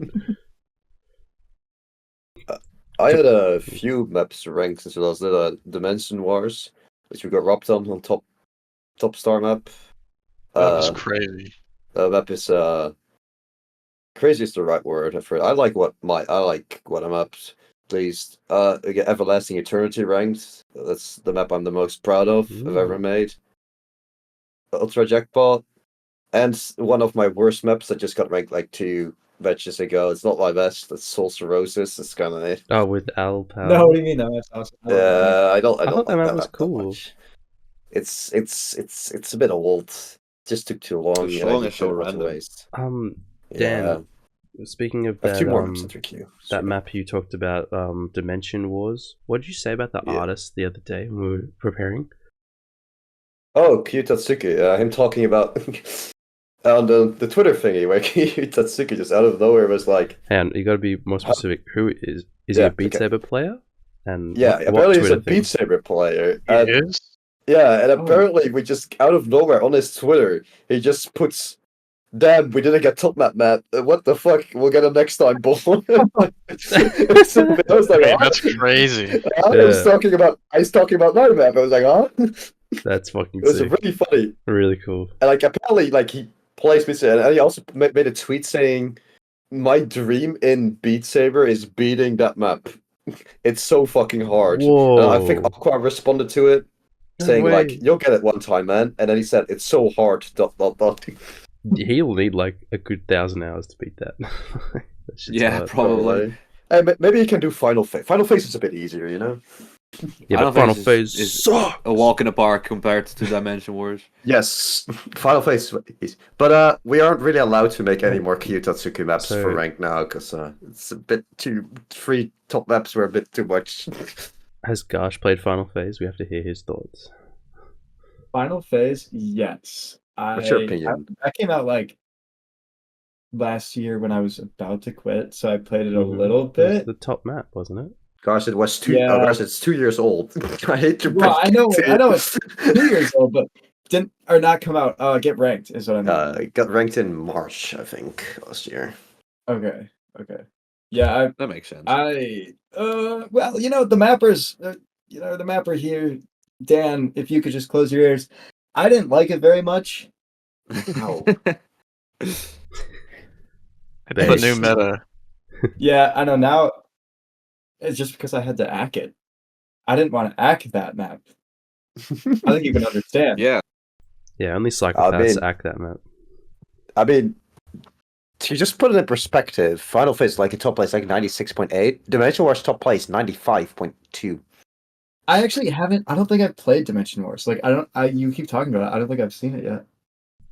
I had a few maps ranked as well. I did a Dimension Wars, which we got robbed on top star map. That was crazy. The map is crazy is the right word. I like what I'm up. Please, we get Everlasting Eternity ranked. That's the map I'm the most proud of I've ever Ooh. made. Ultra Jackpot, and one of my worst maps that just got ranked like 2 matches ago. It's not my best. It's Soul Cirrhosis. It's kind of it. Oh, with Al Power. No, what do you mean? No, that's awesome. I don't I thought that map like was that cool. much. It's a bit old. Just took too long. Too and long I and so didn't want to random. waste. Dan, speaking of I have that, 2 more maps into queue. that map you talked about, Dimension Wars. What did you say about the Yeah. artist the other day when we were preparing? Oh, Kyu Tatsuki. Him talking about on the Twitter thingy where Kyu Tatsuki just out of nowhere was like, Hang on, you got to be more specific. Who is he Yeah, a Beat okay. Saber player? And yeah, what apparently he's a Twitter thing? Beat Saber player. It is? Yeah, and Oh. apparently we just out of nowhere on his Twitter, he just puts, "Damn, we didn't get top map, Matt. What the fuck? We'll get it next time, boy." I was like, Hey, "Huh?" that's crazy. I was talking about my map. I was like, "Huh?" That's fucking It was sick. really funny. Really cool. And like apparently, like he plays Beat Saber, and he also made a tweet saying, "My dream in Beat Saber is beating that map. It's so fucking hard." Whoa. And I think Aqua responded to it, No saying way. like, "You'll get it one time, man." And then he said, "It's so hard." ... He'll need like a good 1,000 hours to beat that. That shit's Yeah, hard. probably. Hey, maybe he can do Final Phase. Final Phase is a bit easier, you know. Yeah, but Final Phase is sucks. a walk in the park compared to Dimension Wars. Yes, Final Phase is easy. But we aren't really allowed to make any more Kyu Tatsuki maps So- for rank now because it's a bit too. 3 top maps were a bit too much. Has Garsh played Final Phase? We have to hear his thoughts. Final Phase, yes. What's your opinion? I came out like last year when I was about to quit, so I played it a Mhm. little It was bit. the top map, wasn't it? Gosh, it was 2. Yeah. Oh gosh, it's 2 years old. I hate to. Well, I know it's 2 years old, but not come out. Get ranked is what I mean. Got ranked in March, I think, last year. Okay. Yeah, That makes sense. well, the mappers, the mapper here, Dan, if you could just close your ears. I didn't like it very much. Ow. It's the new meta. Yeah, I know now. It's just because I had to ack it. I didn't want to ack that map. I think you can understand. Yeah. Yeah, only psychopaths mean- act that map. I mean, to just put it in perspective, Final Phase like a top place like 96.8, Dimension Wars top place 95.2. I actually haven't. I don't think I've played Dimension Wars. Like you keep talking about it. I don't think I've seen it yet.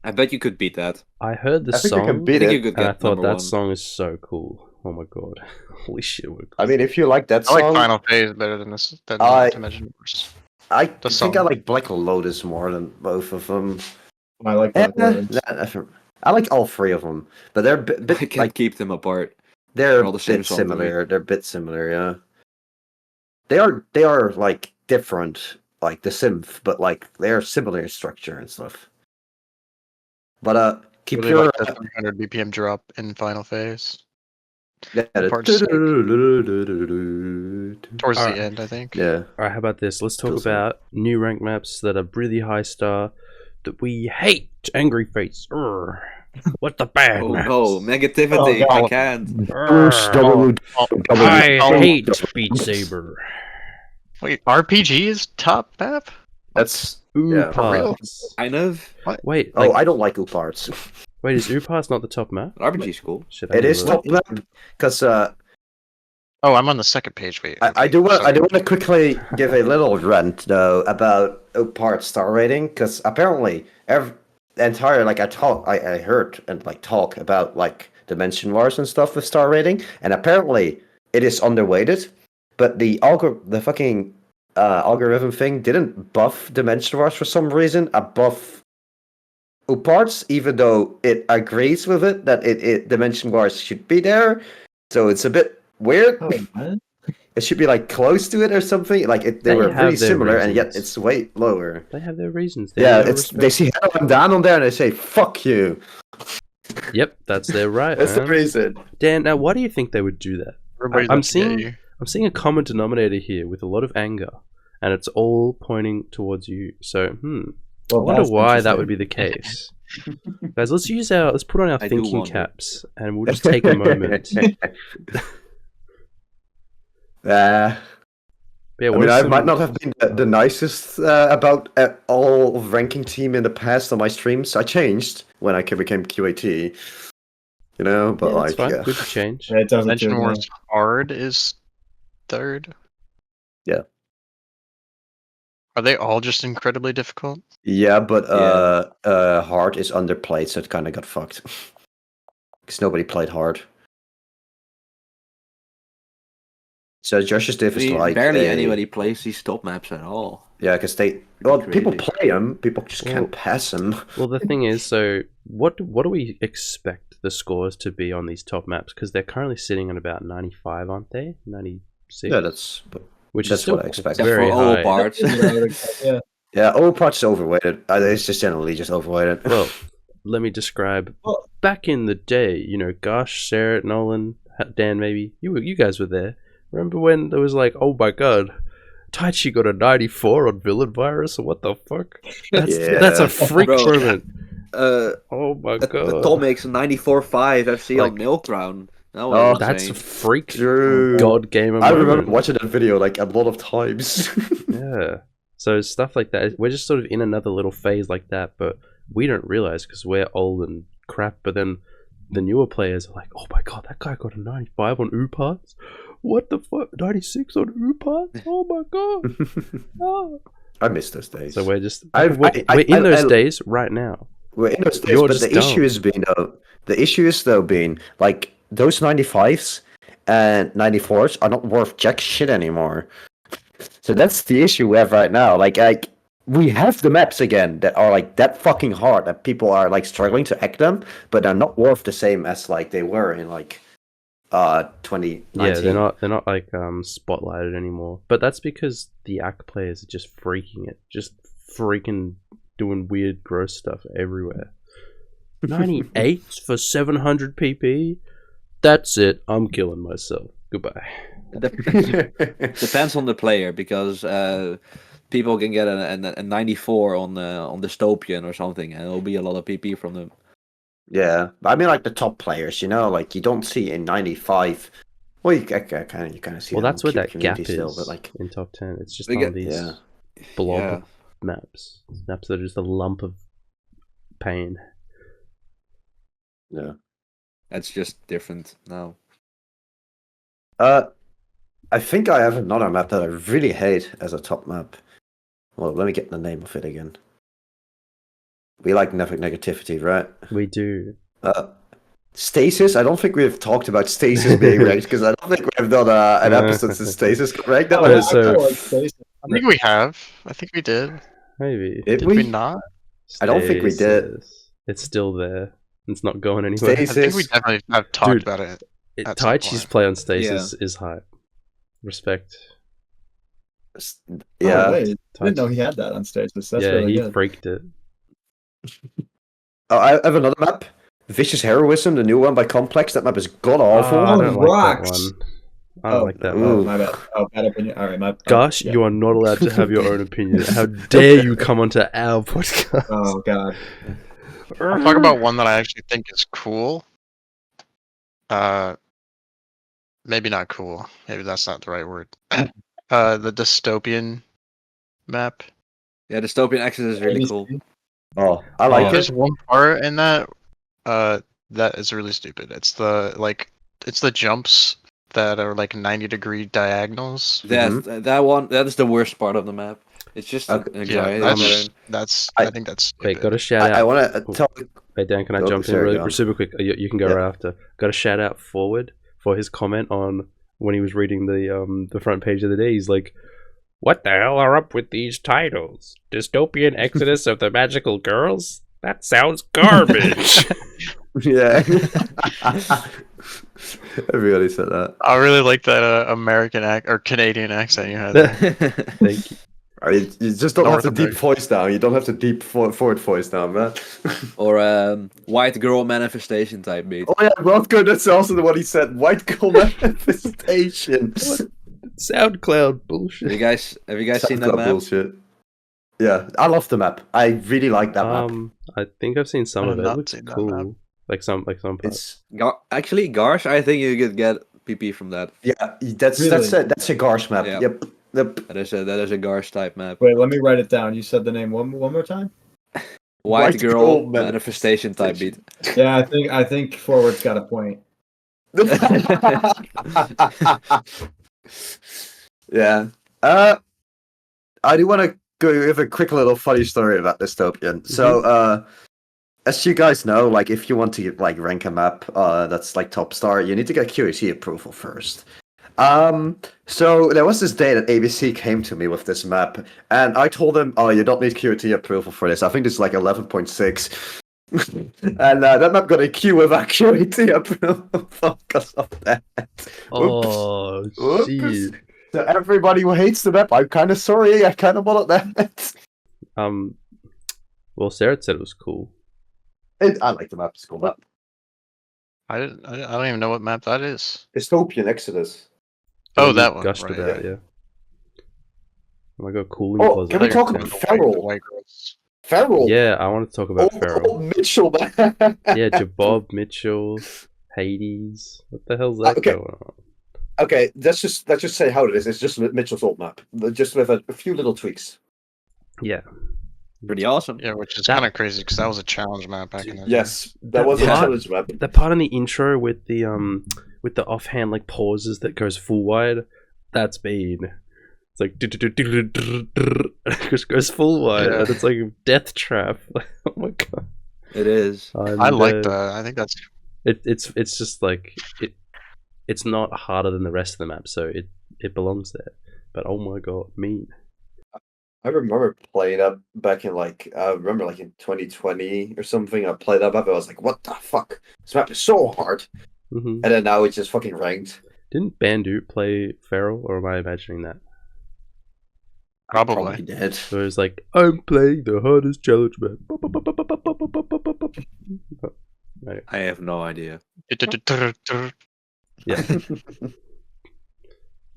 I bet you could beat that. I heard the I think I can song, beat I think it. you could and I get thought number that one. song is so cool. Oh my god, holy shit! We're I mean, if you like that I like song, Final Phase better than this than I- Dimension Wars. I the think I song. like Black Lotus more than both of them. I like Eh, that. I like all three of them, but they're I bit can't like keep them apart. they're all the a same bit song to me. similar. They're a bit similar, yeah. They are like different, like the synth, but like they're similar in structure and stuff. But keep Really your like the 300 BPM drop in Final Phase. yeah, part's sick. the- Towards Alright. the end, I think. yeah. Alright, how about this? Let's talk Feels like- about new rank maps that are really high star that we hate. Angry Face. Urgh. What the bad Oh maps? no, negativity! Oh, I God. can't. Urgh. I Oh, hate Beat Saber. Wait, RPG is top map? That's Ooh, Yeah, for real? parts. Kind of. Wait, oh, like, I don't like Uparts. wait, is Uparts not the top map? RPG school. Shit, I It didn't is look. top map because Oh, I'm on the second page. Wait. I do want to quickly give a little rant though about Upart star rating because apparently the entire like I heard and like talk about like Dimension Wars and stuff with star rating, and apparently it is underweighted, but the fucking algorithm thing didn't buff Dimension Wars for some reason above Uparts, even though it agrees with it that it Dimension Wars should be there. So it's a bit weird. Oh, what? It should be like close to it or something. Like they They were have really their similar, and yet reasons. it's way lower. They have their reasons. Yeah, They it's they see Hell and Dan on there, and they say "fuck you." Yep, that's their right. That's the man. reason. Dan, now why do you think they would do that? Everybody's I'm out to get seeing- you. I'm seeing a common denominator here with a lot of anger, and it's all pointing towards you. So, I Well, wonder that's why that would interesting. be the case. Guys, let's put on our I do thinking wonder. caps, and we'll just take a moment. Yeah, Yeah, I what mean, are I some- might not have been the nicest about all of ranking team in the past on my streams. I changed when I became QAT. You know, but Yeah, that's like, fine. yeah. Good to change. Yeah, it doesn't Dimension do it, Wars Hard is third. Yeah. Are they all just incredibly difficult? Yeah, but Yeah. hard is underplayed, so it kind of got fucked because nobody played hard. So Josh's diff is like barely a- anybody plays these top maps at all. Yeah, because people crazy. play them, people just Well- can't pass them. Well, the thing is, so what do we expect the scores to be on these top maps? Because they're currently sitting at about 95, aren't they? 96? Yeah, that's which that's is still what I expect. Except very for all high. parts. yeah. yeah. All parts overweighted. It's just generally just overweighted. Well, let me describe. Well- Back in the day, Garsh, cerret, Nolan, Dan, maybe you guys were there. Remember when there was like, oh my god, Taichi got a 94 on Villain Virus, or what the fuck? That's Yeah. a freak Bro. moment. Uh, Oh my the god, Tom makes a 94.5 FC Like- on Milk Crown. That Oh, was that's a insane. freak True. god gamer I moment. remember watching that video like a lot of times. Yeah. So stuff like that. We're just sort of in another little phase like that, but we don't realize because we're old and crap. But then the newer players are like, "Oh my god, that guy got a 95 on Uparts. What the fuck? 96 on Uparts? Oh my god!" Oh. I miss those days. So we're just I've- we're I- in those I- days right now. We're in those days, You're but just the issue dumb. is being like those 95s and 94s are not worth jack shit anymore. So that's the issue we have right now. Like we have the maps again that are like that fucking hard that people are like struggling to hack them, but they're not worth the same as like they were in like 2019. Yeah, they're not like spotlighted anymore. But that's because the ACK players are just freaking it, just freaking doing weird, gross stuff everywhere. 98 for 700 PP. That's it. I'm killing myself. Goodbye. Depends on the player, because people can get a 94 on dystopian or something, and it'll be a lot of PP from them. Yeah, I mean, like the top players, you know, like you don't see in 95. Well, you kind of see. Well, that that's on where Cube that gap Community is still, but like in top 10. It's just They on get- these yeah. blob Yeah. maps. Maps that are just a lump of pain. yeah. That's just different now. I think I have another map that I really hate as a top map. Well, let me get the name of it again. We like negativity, right? We do. Stasis. I don't think we've talked about Stasis being ranked, because I don't think we've done an episode since Stasis got ranked. That Oh, was so- like Stasis. I think we have. I think we did. Maybe. Did Did we? we not? I don't think we did. Stasis. It's still there. It's not going anywhere. Stasis. I think we definitely have talked Dude. about it. at some Taichi's point. play on Stasis is high. Respect. Yeah. Oh, wait. I didn't know Taichi. he had that on Stasis. That's Yeah, really he good. freaked it. Oh, I have another map. Vicious Heroism, the new one by Complex. That map is god awful. I don't like rocks. that one. I don't like that Oh, one. Ooh. my bad. Oh, bad opinion. All right, my. Gosh, yeah. you are not allowed to have your own opinion. How dare you come onto our podcast? Oh God. I'll talk about one that I actually think is cool. Maybe not cool. Maybe that's not the right word. The dystopian map. Yeah, dystopian Exodus is really cool. Oh, I like it. There's one part in that that is really stupid. It's the jumps that are like 90-degree diagonals. That one, that is the worst part of the map. It's just Okay. an Yeah, anxiety that's I- I think that's Wait, stupid. got a shout I out. want to tell. Wait, Dan, can I Go- jump in sorry, really go on. super quick? You can go Yeah. right after. Got a shout out Forward for his comment on when he was reading the front page of the day. He's like, "What the hell are up with these titles? Dystopian Exodus of the Magical Girls? That sounds garbage." Yeah. Everybody said that. I really like that American or Canadian accent you had. There. Thank you. I mean, you just don't North have to deep America. voice down. You don't have to deep forward voice down, man. Or white girl manifestation type beat. Oh yeah, Welcome. That's also the one he said. White girl manifestation. SoundCloud bullshit. Have you guys seen that Sounds like map? bullshit. Yeah, I love the map. I really like that map. I think I've seen some I of have it. It not looks seen that cool. map. Like some parts. It's Actually, Garsh, I think you could get PP from that. yeah, that's Really? that's a Garsh map. Yeah. Yep. That is a Garsh type map. Wait, let me write it down. You said the name one more time. White White girl girl manifestation type beat. Yeah, I think Forward's got a point. Yeah. I do want to go with a quick little funny story about Dystopian. So, as you guys know, like if you want to like rank a map that's like top star, you need to get QAC approval first. So there was this day that ABC came to me with this map, and I told them, "Oh, you don't need QAT approval for this. I think this is like 11.6." And that map got a Q without QAT approval because of that. Oh, Whoops. jeez. So everybody who hates the map, I'm kind of sorry. I kind of wanted that. Well, Cerret said it was cool. I like the map. It's a cool map. I don't even know what map that is. Dystopian Exodus. Oh, You that one. Gushed Right. about, yeah. Oh my god, cooling Oh, closet. can we I talk think about it's the Feral? white girls. Feral. Yeah, I want to talk about Feral. Mitchell, man. Yeah, Jabob, Mitchell, Hades. What the hell's that Okay. going on? Okay, let's just say how it is. It's just Mitchell's old map, just with a few little tweaks. Yeah. Pretty awesome. Yeah, which is That- kind of crazy because that was a challenge map back in the day. Yes, that That was a part- challenge map. The part in the intro with the offhand like pauses that goes full wide, that's Bean. It's like it just goes full wide, Yeah. and it's like a death trap. Oh my god! It is. And, I like that. I think that's It's just like it's not harder than the rest of the map, so it belongs there. But oh my god, mean. I remember playing that back in in 2020 or something. I played that map. I was like, "What the fuck? This map is so hard." Hmm And then now it's just fucking ranked. Didn't Bandu play Feral, or am I imagining that? Probably. did. So it's like, I'm playing the hardest challenge map. Right. I have no idea. Yeah.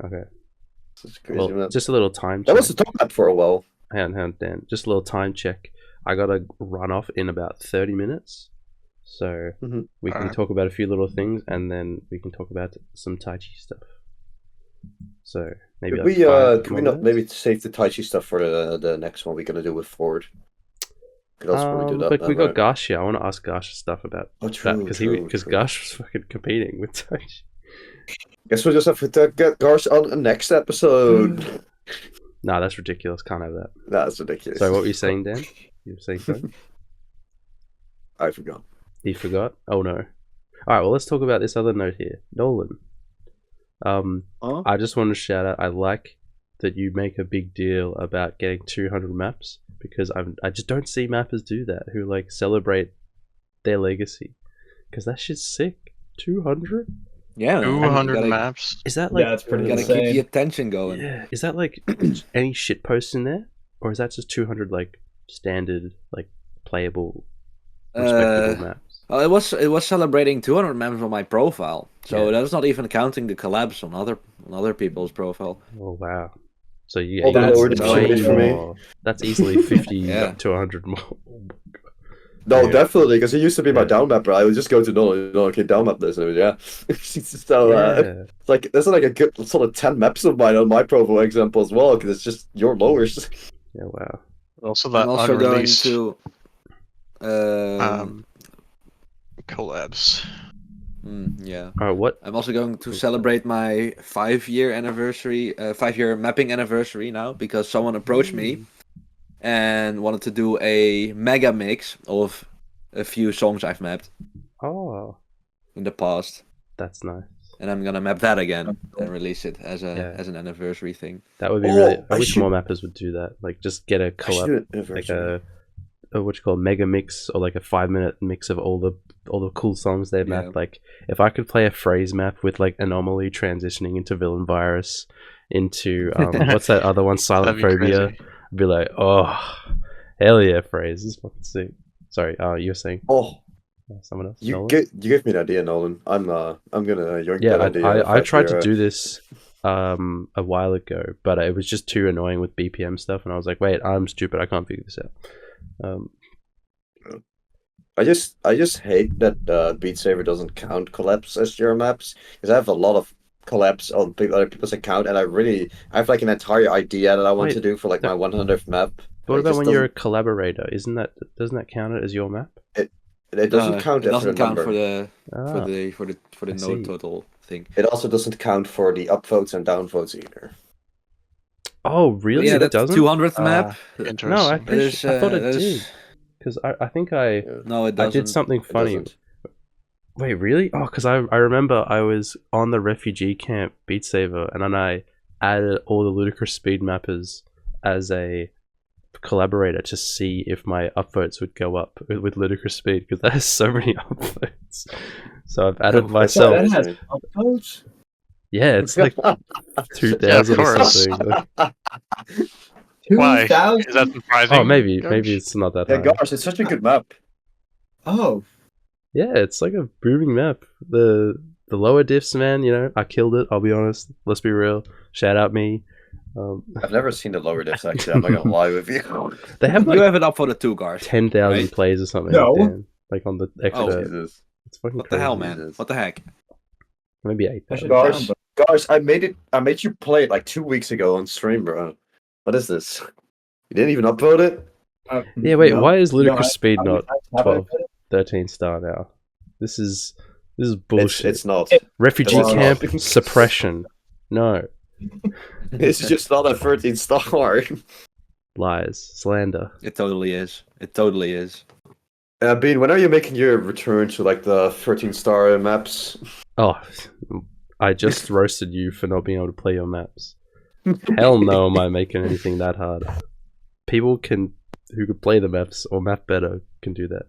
Okay. Such a crazy Well, map. just a little time That check. was the top map for a while. Hang on, Dan. Just a little time check. I gotta run off in about 30 minutes. So Mhm. we can Alright. talk about a few little things and then we can talk about some Taichi stuff. So maybe Could like we 5 could we more not minutes? maybe save the Taichi stuff for the next one we're gonna do with Ford? Could also probably do that. But we then, got Garsh here. I want to ask Garsh stuff about Oh, that true, because true, because true. Garsh was fucking competing with Taichi. Guess we'll just have to get Garsh on the next episode. Nah, that's ridiculous. Can't have that. That's ridiculous. So what were you saying, Dan? You were saying something? I forgot. He forgot? Oh no. Alright, well let's talk about this other note here. Nolan. Huh? I just want to shout out, I like that you make a big deal about getting 200 maps because I just don't see mappers do that who like celebrate their legacy. Because that shit's sick. 200? Yeah, man. 200 You gotta- maps. Is that like Yeah, it's pretty You gotta insane. keep the attention going. Yeah, is that like any shit posts in there? Or is that just 200 like standard, like playable, respectable maps? Well, it was celebrating 200 maps on my profile, so Yeah. that's not even counting the collabs on other people's profile. Oh wow. So you All the that's lower way difficulties for me. more. That's easily 50 Yeah. up to 100 more. Oh my God. No, Yeah. definitely, because it used to be my Yeah. down mapper. I would just go to okay, down map this, and yeah. So Yeah. it's like there's like a good sort of 10 maps of mine on my profile example as well, because it's just your lowers. Yeah, wow. Also, that I'm also going unreleased to collabs. yeah. Alright, what? I'm also going to celebrate my 5-year anniversary, 5-year mapping anniversary now, because someone approached me and wanted to do a mega mix of a few songs I've mapped Oh, in the past, that's nice. and I'm gonna map that again and release it as Yeah. an anniversary thing. That would be Oh, really. I I wish should- more mappers would do that. Like, just get a I should collab, do it like anniversary. a what you call mega mix, or like a 5-minute mix of all the cool songs they've Yeah. mapped. Like, if I could play a phrase map with like Anomaly transitioning into Villain Virus, into what's that other one, Silent That'd be Phobia, crazy. I'd be like, oh, hell yeah, phrase. This is fucking sick. Sorry, you were saying Oh, someone else? you Nolan? gave me an idea, Nolan. I'm gonna yoink Yeah, that idea. I tried to 5-year. do this a while ago, but it was just too annoying with BPM stuff, and I was like, wait, I'm stupid, I can't figure this out. I just hate that Beat Saber doesn't count collabs as your maps, because I have a lot of collabs on other people's account, and I have like an entire idea that I want Wait, to do for like my 100th map. What It about just when you're a doesn't- collaborator? Doesn't that count it as your map? It doesn't count It as doesn't the count number. for the Ah, I node see. total thing. It also doesn't count for the upvotes and downvotes either. oh, really? Yeah, It that's doesn't? 200th map. Interesting. No, I thought it that is- did. Because I think I No, it I doesn't. did something It funny. doesn't. Wait, really? Oh, because I remember I was on the refugee camp Beat Saber, and then I added all the Ludicrous Speed mappers as a collaborator to see if my upvotes would go up with Ludicrous Speed, because that has so many upvotes. So I've added Oh, myself. That has upvotes? Yeah, it's like 2,000 or course. something. Like, Why? 2,000? Is that surprising? oh, maybe Garsh? it's not that Yeah, high. gosh, it's such a good map. Oh, Yeah, it's like a booming map. The lower diffs, man. You know, I killed it. I'll be honest. Let's be real. Shout out me. I've never seen the lower diffs actually. I'm not gonna lie with you. They have You like have it up for the 2 guards. 10,000 right? plays or something. No. Dan. Like on the Oh, expert. Jesus. It's fucking What the hell, crazy. man? Jesus. What the heck? Maybe I 8,000. should Gosh, down, gosh, I made you play it like 2 weeks ago on stream, bro. What is this? You didn't even upvote it? but, Yeah, wait. no. Why is No, Ludicrous I- Speed I- not I- 12, 13 star now? This is bullshit. It's not. Refugee it's camp not. suppression. No It's just not a 13 star. lies, slander. It totally is. It totally is. Bean, when are you making your return to like the 13-star maps? Oh, I just roasted you for not being able to play your maps. Hell no, am I making anything that hard? People who could play the maps or map better can do that.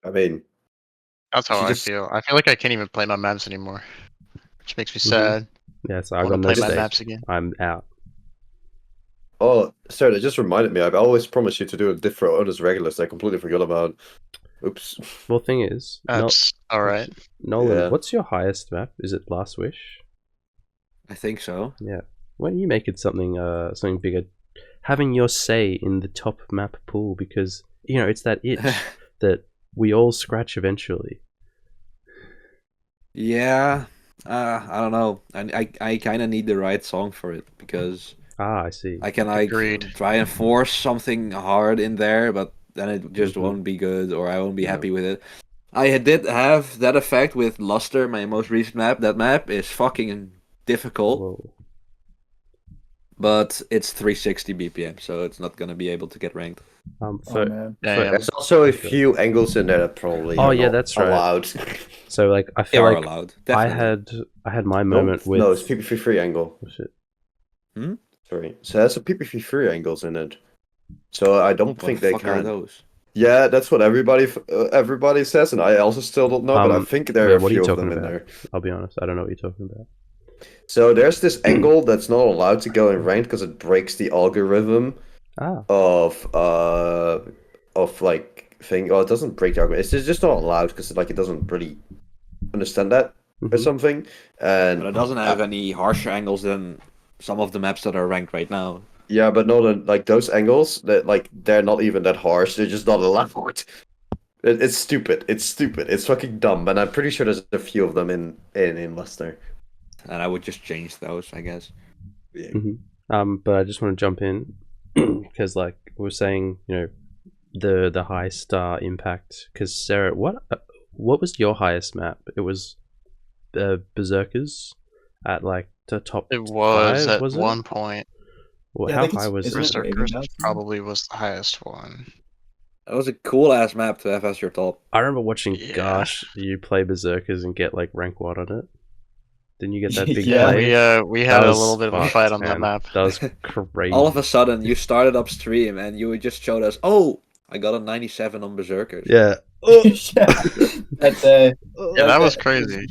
I mean, That's how You I just- feel. I feel like I can't even play my maps anymore, which makes me Mhm. sad. Yeah, so I I want got to no play my stake. maps again. I'm out. Oh, sorry, that just reminded me. I've always promised you to do a diff for Otis Regulus. I completely forgot about. Oops. Well, thing is, That's all right. Nolan, Yeah. what's your highest map? Is it Last Wish? I think so. Yeah. When you make it something bigger, having your say in the top map pool, because it's that itch that we all scratch eventually. Yeah. I don't know. I kind of need the right song for it because I see. I can Agreed. try and force something hard in there, but then it just Mhm. won't be good, or I won't be No. happy with it. I did have that effect with Luster, my most recent map. That map is fucking difficult, Whoa. but it's 360 BPM, so it's not gonna be able to get ranked. Oh For, man. Damn. There's also a few angles in there that probably Oh, are yeah, not that's right. allowed. so like I They feel are like allowed. I Definitely. had my moment with No, it's PPV3 angle. oh, shit. Sorry. So there's a PPV3 angles in it. So I don't What think the they fuck are can. those? Yeah, that's what everybody says, and I also still don't know, but I think there are a what are you few of talking them in about? there. I'll be honest, I don't know what you're talking about. So there's this angle that's not allowed to go in ranked because it breaks the algorithm Ah, of like thing. Oh, it doesn't break the algorithm. It's just not allowed because it doesn't really understand that or mhm. something. And But it doesn't have any harsher angles than some of the maps that are ranked right now. yeah, but no, like those angles that they're not even that harsh. They're just not allowed. It's stupid. It's stupid. It's fucking dumb. And I'm pretty sure there's a few of them in Leicester. And I would just change those, I guess. But I just want to jump in because, like we were saying, the high star impact. Because Sarah, what was your highest map? It was Berserkers at like the top. It was 5, at was it? one point. Well, Yeah, I how think high was isn't it? it Raven Berserkers now? probably was the highest one. That was a cool ass map to have as your top. I remember watching Yeah. Garsh, you play Berserkers and get like rank 1 on it. Didn't you get that big Yeah. play? We had That a was little bit of a fucked, fight on that man. map. That was crazy. All of a sudden, you started upstream and you just showed us, oh, I got a 97 on Berserkers. Yeah. That's Yeah, that was crazy.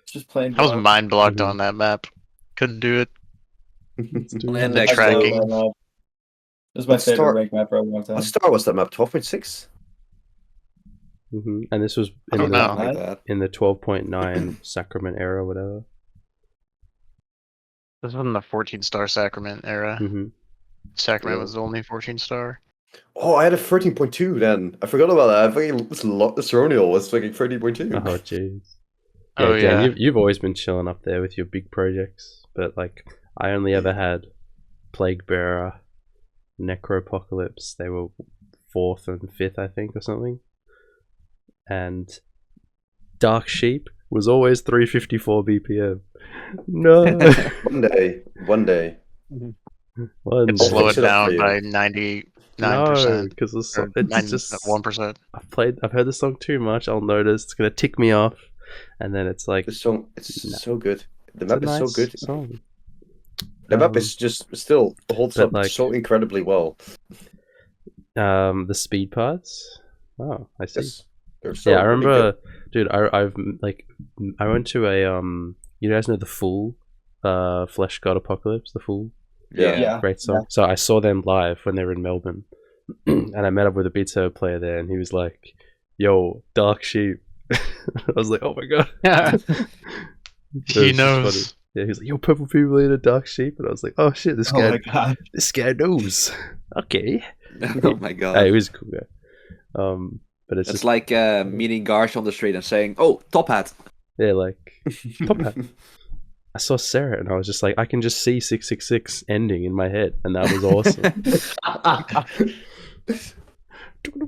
just playing. I was mind blocked Mhm. on that map. Couldn't do it. And The the tracking. This is my What favorite star- rank map for a long time. What star was that map? 12.6? And this was I don't in know. the, Like that. in the 12.9 Sacrament era, whatever. This was in the 14-star Sacrament era. hmm Sacrament Yeah. was the only 14-star. Oh, I had a 13.2 then. I forgot about that. I think this Ceronial was fucking 13.2. Oh, jeez. Oh, Dan, yeah. You've always been chilling up there with your big projects, but like I only ever had Plague Bearer, Necropocalypse. They were 4th and 5th, I think, or something. And Dark Sheep was always 354 BPM. No. One day. One Could day. slow it fix it up for down you. by 99%. No, because Or it's just 1%. I've heard the song too much. I'll notice it's gonna tick me off, and then it's like This song, it's No. so good. The it's a map is so nice good. song. The map is just still holds but up like- so incredibly well. The speed parts. Oh, I see. Yes. They're so Yeah, I really remember, dude. I went to a You guys know the Fool, Flesh God Apocalypse, the Fool. good. Yeah. Great song. So I saw them live when they were in Melbourne, and I met up with a Beat Saber player there, and he was like, "Yo, Dark Sheep." I was like, "Oh my god." So He it's just knows. funny. Yeah, he's like, "Yo, purple people in a Dark Sheep," and I was like, "Oh shit, this Oh my guy, god. this guy knows." Okay. Oh my god. Hey, he was a cool guy. But it's It's just like meeting Garsh on the street and saying, oh, top hat. yeah, like top hat. I saw Sarah and I was just like, I can just see 666 ending in my head, and that was awesome.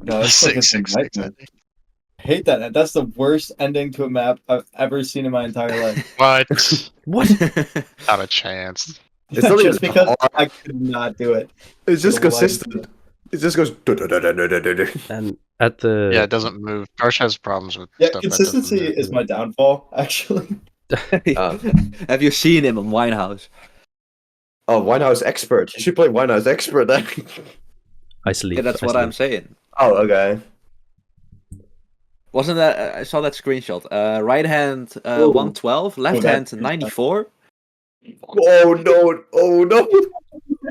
No, that's fucking 666, nightmare. I think. I hate that. That's the worst ending to a map I've ever seen in my entire life. What? What? Not a chance. It's not Just even because hard. I could not do it. It's just For the life of consistent. It just goes. And at the Yeah, it doesn't move. Garsh has problems with Yeah, stuff that doesn't consistency move. is my downfall, actually. Have you seen him on Winehouse? Oh, Winehouse Expert. You should play Winehouse Expert then. I sleep. Yeah, that's I what sleep. I'm saying. Oh, okay. Wasn't that? I saw that screenshot. Right hand Ooh. 112, left that- hand 94. Oh no! Oh no!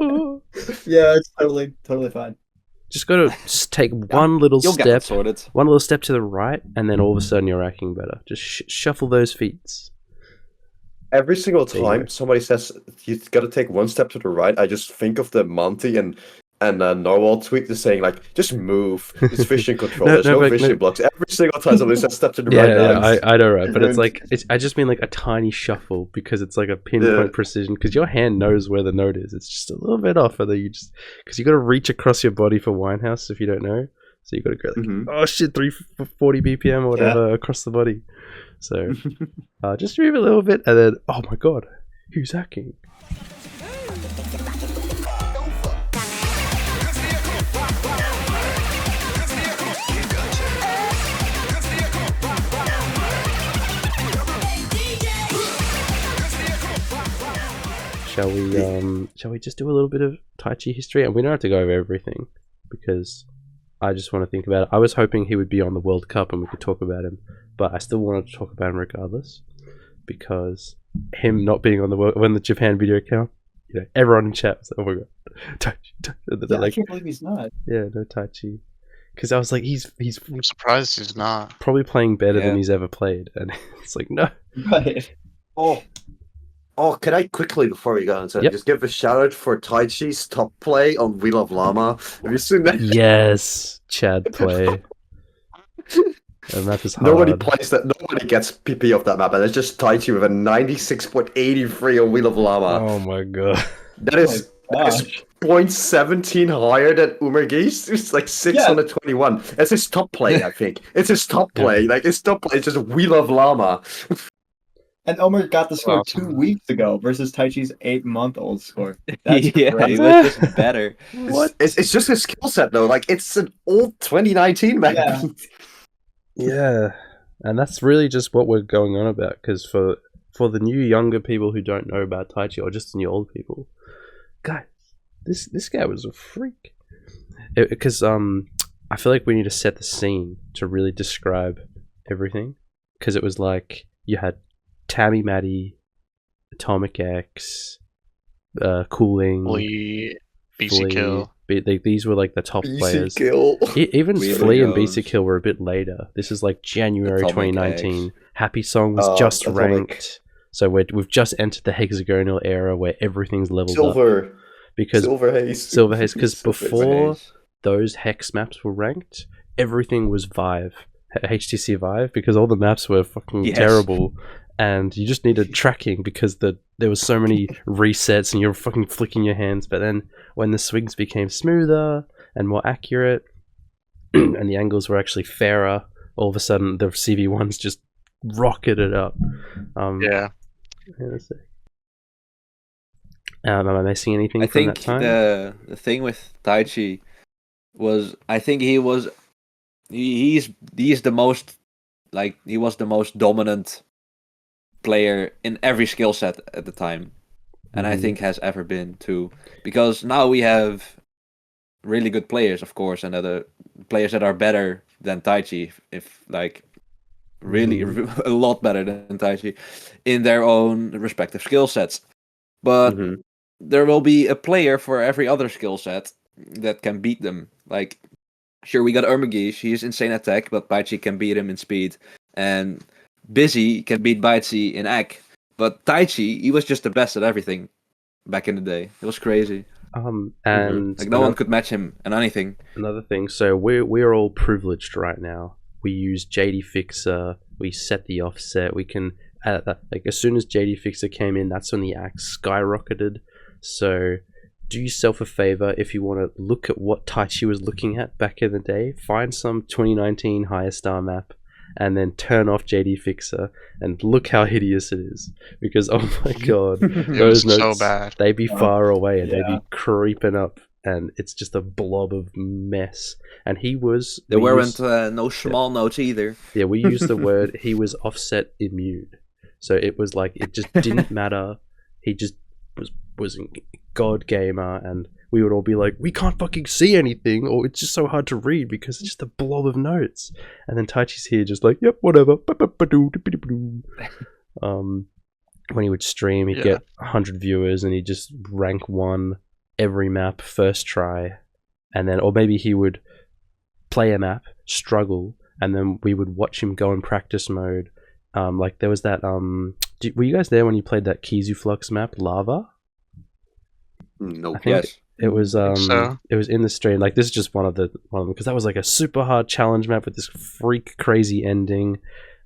Yeah, it's totally fine. Just got to take one little You'll get step, it sorted. one little step to the right, and then all of a sudden you're acting better. Just shuffle those feet. Every single There you go. time somebody says you've got to take one step to the right, I just think of the Monty and Narwhal tweet just saying like, just move. It's vision control. There's no vision blocks. Every single time somebody says step to the right. Yeah, I know, right? But it's like I just mean like a tiny shuffle because it's like a pinpoint precision. Because your hand knows where the note is. It's just a little bit off, and then you just because you got to reach across your body for Winehouse if you don't know. So you got to go like, oh shit, 340 BPM or whatever across the body. So just move a little bit, and then oh my god, who's hacking? Shall we just do a little bit of Taichi history? And we don't have to go over everything because I just want to think about it. I was hoping he would be on the World Cup and we could talk about him, but I still wanted to talk about him regardless because him not being on the when the Japan video came, you know, everyone in chat was like, "Oh my god, Taichi!" Yeah, I can't believe he's not. Yeah, no Taichi. Because I was like, he's I'm surprised he's not. probably playing better than he's ever played, and it's like no. Right. Oh, can I quickly, before we go into it, Yep. just give a shout out for Taichi's top play on Wheel of Llama? Have you seen that? Yes, Chad play. The map is hard. Nobody plays that. Nobody gets PP off that map, and it's just Taichi with a 96.83 on Wheel of Llama. Oh my god. That is gosh. 0.17 higher than Umergeese. It's like 621. That's his top play, I think. It's his top play. Like his top play is just Wheel of Llama. And Omer got the score Awesome. 2 weeks ago versus Taichi's 8-month-old score. That's Yeah, crazy. he was just better. What? It's just his skill set though. Like it's an old 2019 map. Yeah. Yeah, and that's really just what we're going on about. Because for the new younger people who don't know about Taichi, or just the new old people, guys, this guy was a freak. Because I feel like we need to set the scene to really describe everything. Because it was like you had Tammy Maddie, Atomic X, Cooling, BC Flea. Kill. These were like the top players. Kill. Even Weird Flea and Jones. BC Kill were a bit later. This is like January Atomic 2019. X. Happy Song was just Atomic. ranked. So we've just entered the hexagonal era where everything's leveled up. Silver. Because Silver Haze. Silver Haze, because Silver before Haze. those hex maps were ranked, everything was Vive. HTC Vive, because all the maps were fucking Yes. terrible. And you just needed tracking because there was so many resets and you're fucking flicking your hands. But then when the swings became smoother and more accurate and the angles were actually fairer, all of a sudden the CV1s just rocketed up. Yeah. Let's see. Am I missing anything I from think that time? the thing with Taichi was he's the most he was the most dominant player in every skill set at the time, and I think has ever been too, because now we have really good players, of course, and other players that are better than Taichi, if like really a lot better than Taichi in their own respective skill sets. But Mhm. there will be a player for every other skill set that can beat them. Like, sure, we got Ermagish, he's insane attack, but Taichi can beat him in speed. And Busy can beat Baitzi in Ak. But Taichi, he was just the best at everything back in the day. It was crazy. And Like, no one could match him in anything. another thing, so we're all privileged right now. We use JD Fixer, we set the offset, we can like as soon as JD Fixer came in, that's when the axe skyrocketed. So do yourself a favor if you want to look at what Taichi was looking at back in the day, find some 2019 higher star map and then turn off JD Fixer and look how hideous it is, because oh my god, It was those so notes, bad. they'd be far away and they'd Yeah. be creeping up and it's just a blob of mess. And he was There we weren't used- no small notes either. yeah, we used the word, he was offset immune. So it was like, it just didn't matter. He just was a god gamer, and we would all be like, we can't fucking see anything, or it's just so hard to read because it's just a blob of notes. And then Taichi's here just like, yep, whatever. When he would stream, he'd Yeah. get 100 viewers and he'd just rank 1 every map first try, and then, or maybe he would play a map, struggle, and then we would watch him go in practice mode. Like there was that. Were you guys there when you played that Kizuflux map, Lava? No. I think Yes. it was. so. It was in the stream. Like this is just one of them because that was like a super hard challenge map with this freak crazy ending,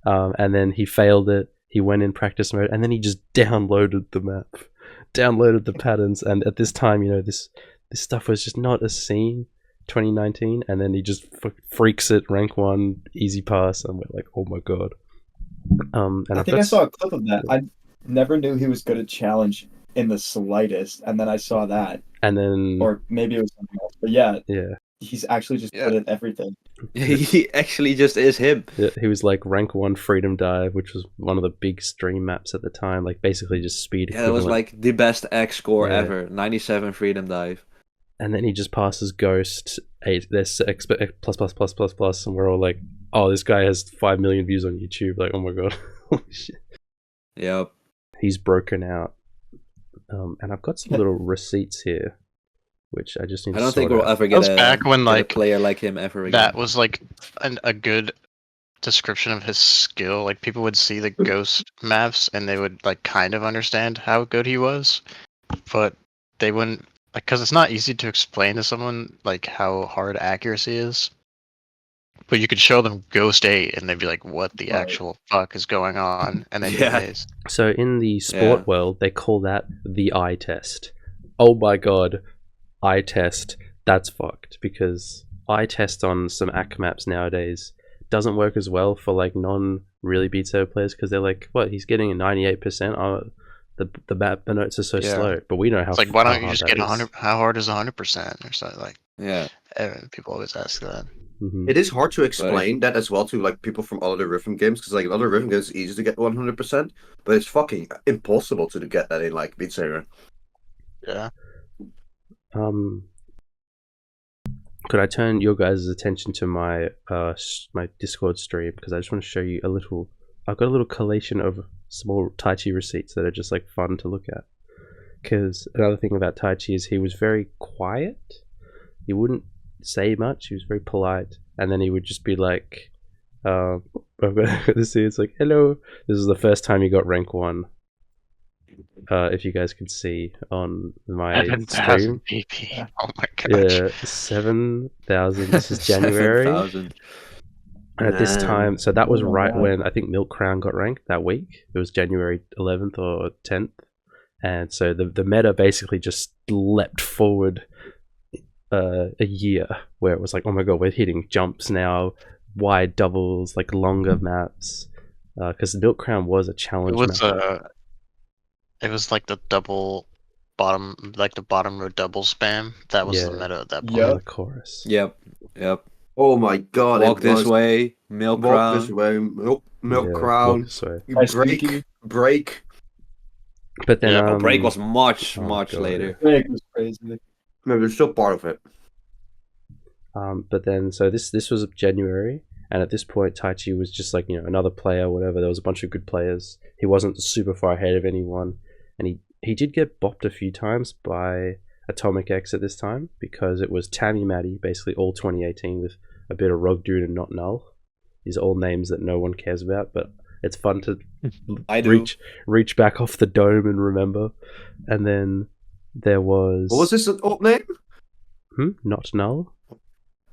and then he failed it. He went in practice mode, and then he just downloaded the map, downloaded the patterns, and at this time, this stuff was just not a scene. 2019, and then he just freaks it, rank 1, easy pass, and we're like, oh my god. And I think I saw a clip of that. I never knew he was good at challenge in the slightest, and then I saw that, and then, or maybe it was something else. But yeah, he's actually just good at everything. He actually just is him. Yeah, he was like rank 1 freedom dive, which was one of the big stream maps at the time, like basically just speed Yeah, it was like the best X score Yeah. ever. 97 freedom dive. And then he just passes Ghost 8, there's X plus, and we're all like, oh, this guy has 5 million views on YouTube. Like, oh my god. Holy shit. Yep. He's broken out. And I've got some little receipts here, which I just need I to don't think sort we'll out. ever That was get back when, a like, player like him ever again. That was like a good description of his skill. Like people would see the ghost maps and they would like kind of understand how good he was, but they wouldn't, like, because it's not easy to explain to someone like how hard accuracy is. But you could show them Ghost 8 and they'd be like, what the actual fuck is going on? And then Yeah. So in the sport world, they call that the eye test. Oh my god, eye test. That's fucked, because eye test on some AC maps nowadays doesn't work as well for like non-really Beat Saber players, because they're like, what, he's getting a 98%? Oh, the map notes are so slow. But we know how. It's like, why how don't you hard just that get 100? How hard is 100% or something like? Yeah. People always ask that. Mhm. It is hard to explain that as well to like people from other rhythm games, because like other rhythm games it's easy to get 100%, but it's fucking impossible to get that in like Beat Saber. Yeah. Could I turn your guys' attention to my my Discord stream, because I just want to show you a little. I've got a little collation of small Taichi receipts that are just like fun to look at. Because another thing about Taichi is he was very quiet. He wouldn't say much. He was very polite, and then he would just be like, I've got this here. It's like, hello. This is the first time he got rank 1. If you guys could see on my stream. PP. Oh my gosh. Yeah, 7,000. This is January. 7,000. And at this Man. time, so that was Oh my right God. when I think Milk Crown got ranked that week. It was January 11th or 10th. And so the meta basically just leapt forward a year, where it was like, oh my god, we're hitting jumps now, wide doubles, like longer maps. Because Milk Crown was a challenge map. It was like the double bottom, like the bottom row double spam. That was the Yeah. meta at that point. Yep. On the chorus. Yep. Oh my god! Walk it this was- way, milk Walk crown. this way, milk Yeah, crown, so. Sneaky. break. But then Yeah, Break was much, oh much God. later. Break was crazy. Maybe there's still part of it. But then, so this was January, and at this point, Taichi was just like, another player, whatever. There was a bunch of good players. He wasn't super far ahead of anyone, and he did get bopped a few times by Atomic X at this time, because it was Tammy Matty, basically all 2018 with a bit of Rog Dude and Not Null. These are all names that no one cares about, but it's fun to I do. reach back off the dome and remember. And then there was... What was this old name? Not Null?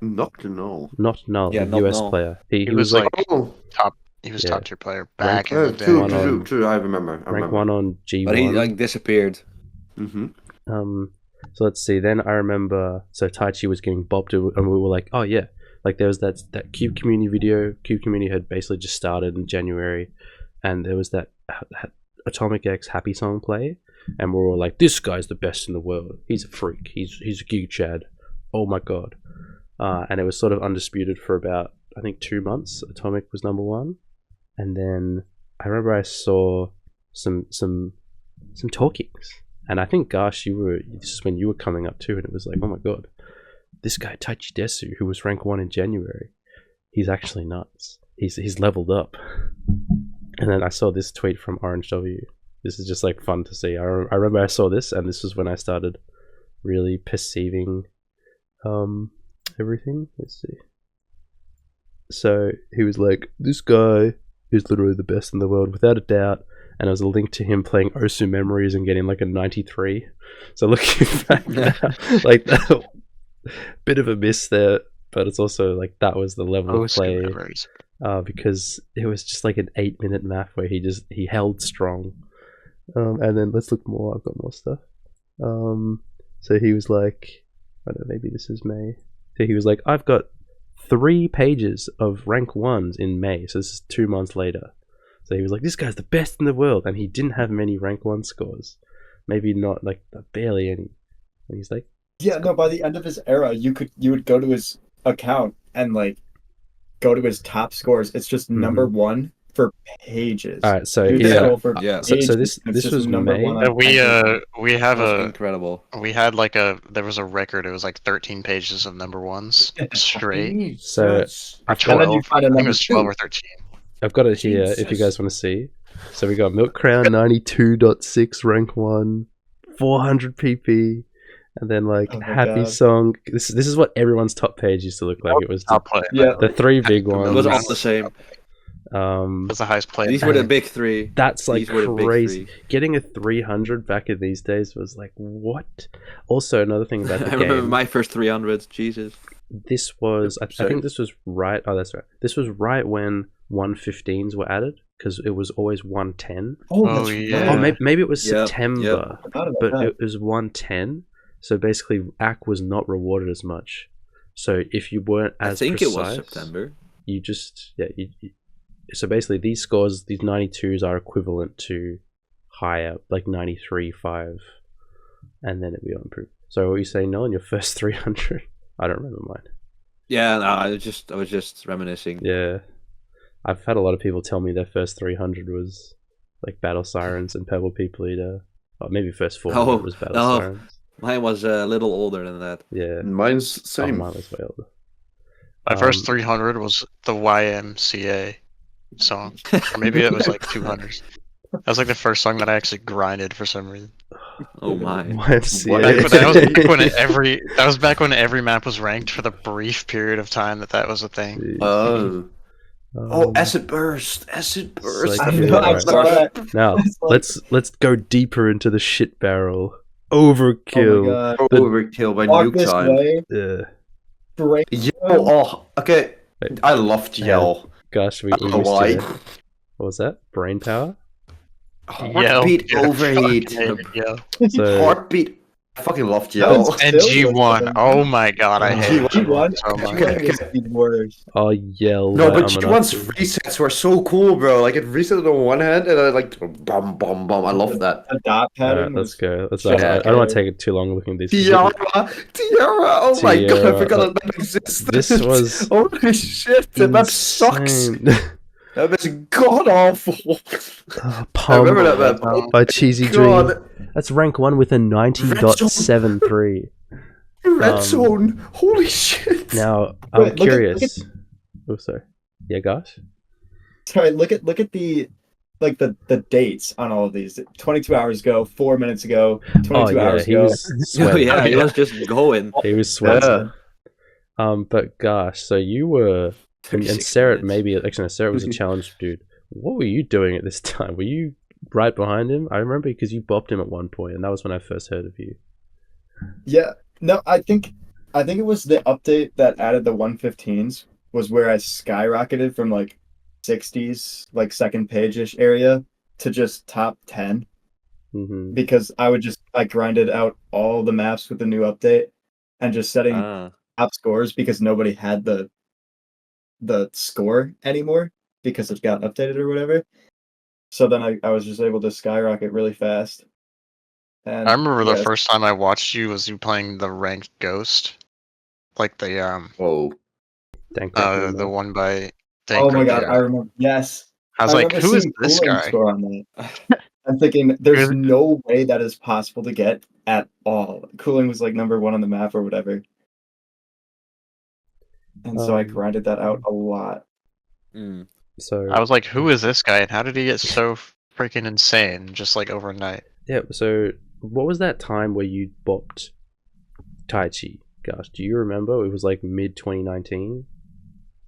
Not to know. Not Null, Yeah, a Not US Null. player. He was was like Oh, He was Yeah. top tier player back in yeah, the day. true, One true, on- true. I remember. rank 1 on G1. But he like disappeared. Mm-hmm. So let's see. Then I remember, so Taichi was getting bopped, and we were like, oh yeah, like there was that Cube Community video. Cube Community had basically just started in January, and there was that Atomic X Happy Song play, and we were all like, this guy's the best in the world. He's a freak. He's a geek chad. Oh my god. And it was sort of undisputed for about, I think, 2 months. Atomic was number 1, and then I remember I saw some talkings. And I think, Garsh, this is when you were coming up too, and it was like, oh my god, this guy Taichi Desu, who was rank 1 in January, he's actually nuts. He's leveled up. And then I saw this tweet from Orange W. This is just like fun to see. I remember I saw this, and this was when I started really perceiving everything. Let's see. So he was like, this guy is literally the best in the world, without a doubt. And there was a link to him playing Osu Memories and getting like a 93. So looking back now, like that, bit of a miss there, but it's also like that was the level of play. Because it was just like an 8-minute map where he held strong. And then let's look more. I've got more stuff. So he was like, I don't know, maybe this is May. So he was like, I've got 3 pages of rank 1s in May. So this is 2 months later. So he was like, this guy's the best in the world. And he didn't have many rank 1 scores. Maybe not, like, barely any. And he's like, yeah, no, by the end of his era, you would go to his account and like go to his top scores. It's just number 1 for pages. All right, so You would yeah, scroll for so pages, this and it's just was number May. 1 on We have That was a incredible. we had like there was a record. It was like 13 pages of number 1s straight. So Or And then 12. you find a I think it number was 12 2. or 13. I've got it here if you Jesus. guys want to see. So we got Milk Crown 92.6 rank 1, 400 PP, and then like Oh my Happy God. Song. This is what everyone's top page used to look like. It was I'll play. Yeah. the 3 big It ones. was all the same. That's the highest played. These were the big 3. That's like These were the big crazy. 3. Getting a 300 back in these days was like what? Also, another thing about the I remember game. my first 300s. Jesus. This was I think this was right. Oh, that's right. This was right when 115s were added because it was always 110. Oh, Oh, that's yeah. Oh, right. maybe it was Yep, September. yep. I forgot about But that. it was 110, so basically AC was not rewarded as much. So if you weren't I as think precise, it was September. you just so basically these scores, these 92s are equivalent to higher, like 93, 5, and then it'd be improved. So what were you saying, Nolan? Your first 300? I don't remember mine. Yeah, no, I was just reminiscing. Yeah, I've had a lot of people tell me their first 300 was like Battle Sirens and Pebble People Eater. Or maybe first 400 was Battle no. Sirens. Mine was a little older than that. Yeah. Mine's Oh, same. mine was way older. My first 300 was the YMCA song. Or maybe it was like 200. That was like the first song that I actually grinded for some reason. Oh my. YMCA. But that was back when every map was ranked for the brief period of time that was a thing. Oh, Um, acid burst, acid burst. like- I know, I Alright. saw that. Now It's like- let's go deeper into the shit barrel. Oh Overkill. my god. Overkill by Walk Nuke this Time. way. Yeah. Break. Yo, oh, okay. Wait. I loved Yell. Gosh, we I don't know used why. to. What was that? Brain power. Heartbeat Yell. overheat. Yo. So Heartbeat. I fucking loved That Yell. was- And G1. Oh my god, I hate G1? G1 so much. Okay. Was the worst. I'll yell. No, that but I'm an G1's Nazi. resets were so cool, bro. Like it reset on one hand, and I like bum bum bum. I love that. The dot pattern Alright, let's was go. Let's. Yeah, I don't want to take it too long looking at these. Tiara, Tiara. Oh my god, I Tiara. forgot that map existed. This was holy shit. The map sucks. insane. That was god awful. Oh, I remember that map. Pump Oh by Cheesy god. Dream. That's rank 1 with a 90.73. Red zone. Holy shit. Now I'm Wait, look at- curious. Oh, sorry. Yeah, gosh. sorry, look at the like the dates on all of these. 22 hours ago, 4 minutes ago, 22 Oh yeah, hours he ago. was Oh sweating. yeah, he was just going. He was sweating. Yeah. But gosh, so you were and 36 Cerret minutes. maybe actually no, Cerret was a challenge dude. What were you doing at this time? Were you right behind him? I remember because you bopped him at one point, and that was when I first heard of you. Yeah, no, I think it was the update that added the 115s was where I skyrocketed from like 60s, like second page-ish area to just top 10 Hmm. because I grinded out all the maps with the new update and just setting Ah. top scores because nobody had the score anymore because it got updated or whatever. So then I was just able to skyrocket really fast. And I remember the yeah, first time I watched you was you playing the ranked Ghost, like the Whoa. Thank you. the one by. Oh my god, yeah. I remember. Yes. I was like, remember who is seeing this cooling guy? score on that. I'm thinking there's Really? no way that is possible to get at all. Cooling was like number 1 on the map or whatever. And so I grinded that out a lot. Mm. So I was like, who is this guy, and how did he get so freaking insane just like overnight? yeah. So what was that time where you bopped Taichi. Gosh, do you remember? It was like mid 2019.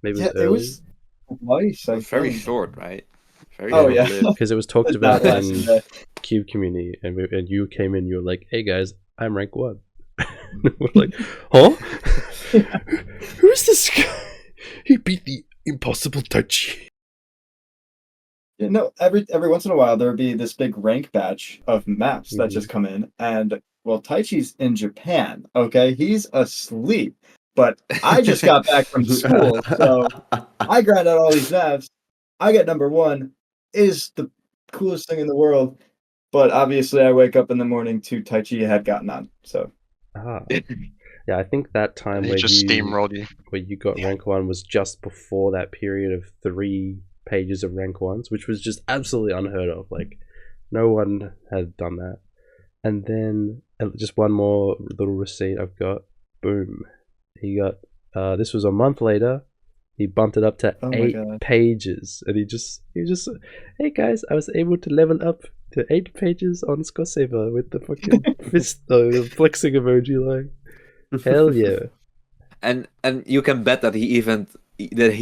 Maybe Yeah, early. it was twice. It was very short, right? Very Oh, yeah. short-lived. Because it was talked That about lasted in a- Cube Community, and you came in. You were like, "Hey guys, I'm rank 1." We're like, "Huh? Who's this guy? He beat the impossible Taichi." You know, every once in a while there would be this big rank batch of maps that just come in, and well, Taichi's in Japan. Okay, he's asleep. But I just got back from school, so I grind out all these maps. I get number 1. Is the coolest thing in the world. But obviously, I wake up in the morning to Taichi had gotten on. So Yeah, I think that time He where just you steamrolled you. got rank 1 was just before that period of 3 pages of rank 1s, which was just absolutely unheard of. Like, no one had done that. And then just one more little receipt I've got. Boom. He got this was a month later. He bumped it up to Oh my 8 God. pages, and he just hey guys, I was able to level up to 8 pages on Scoresaber with the fucking fist the flexing emoji. Like, hell yeah. And you can bet that he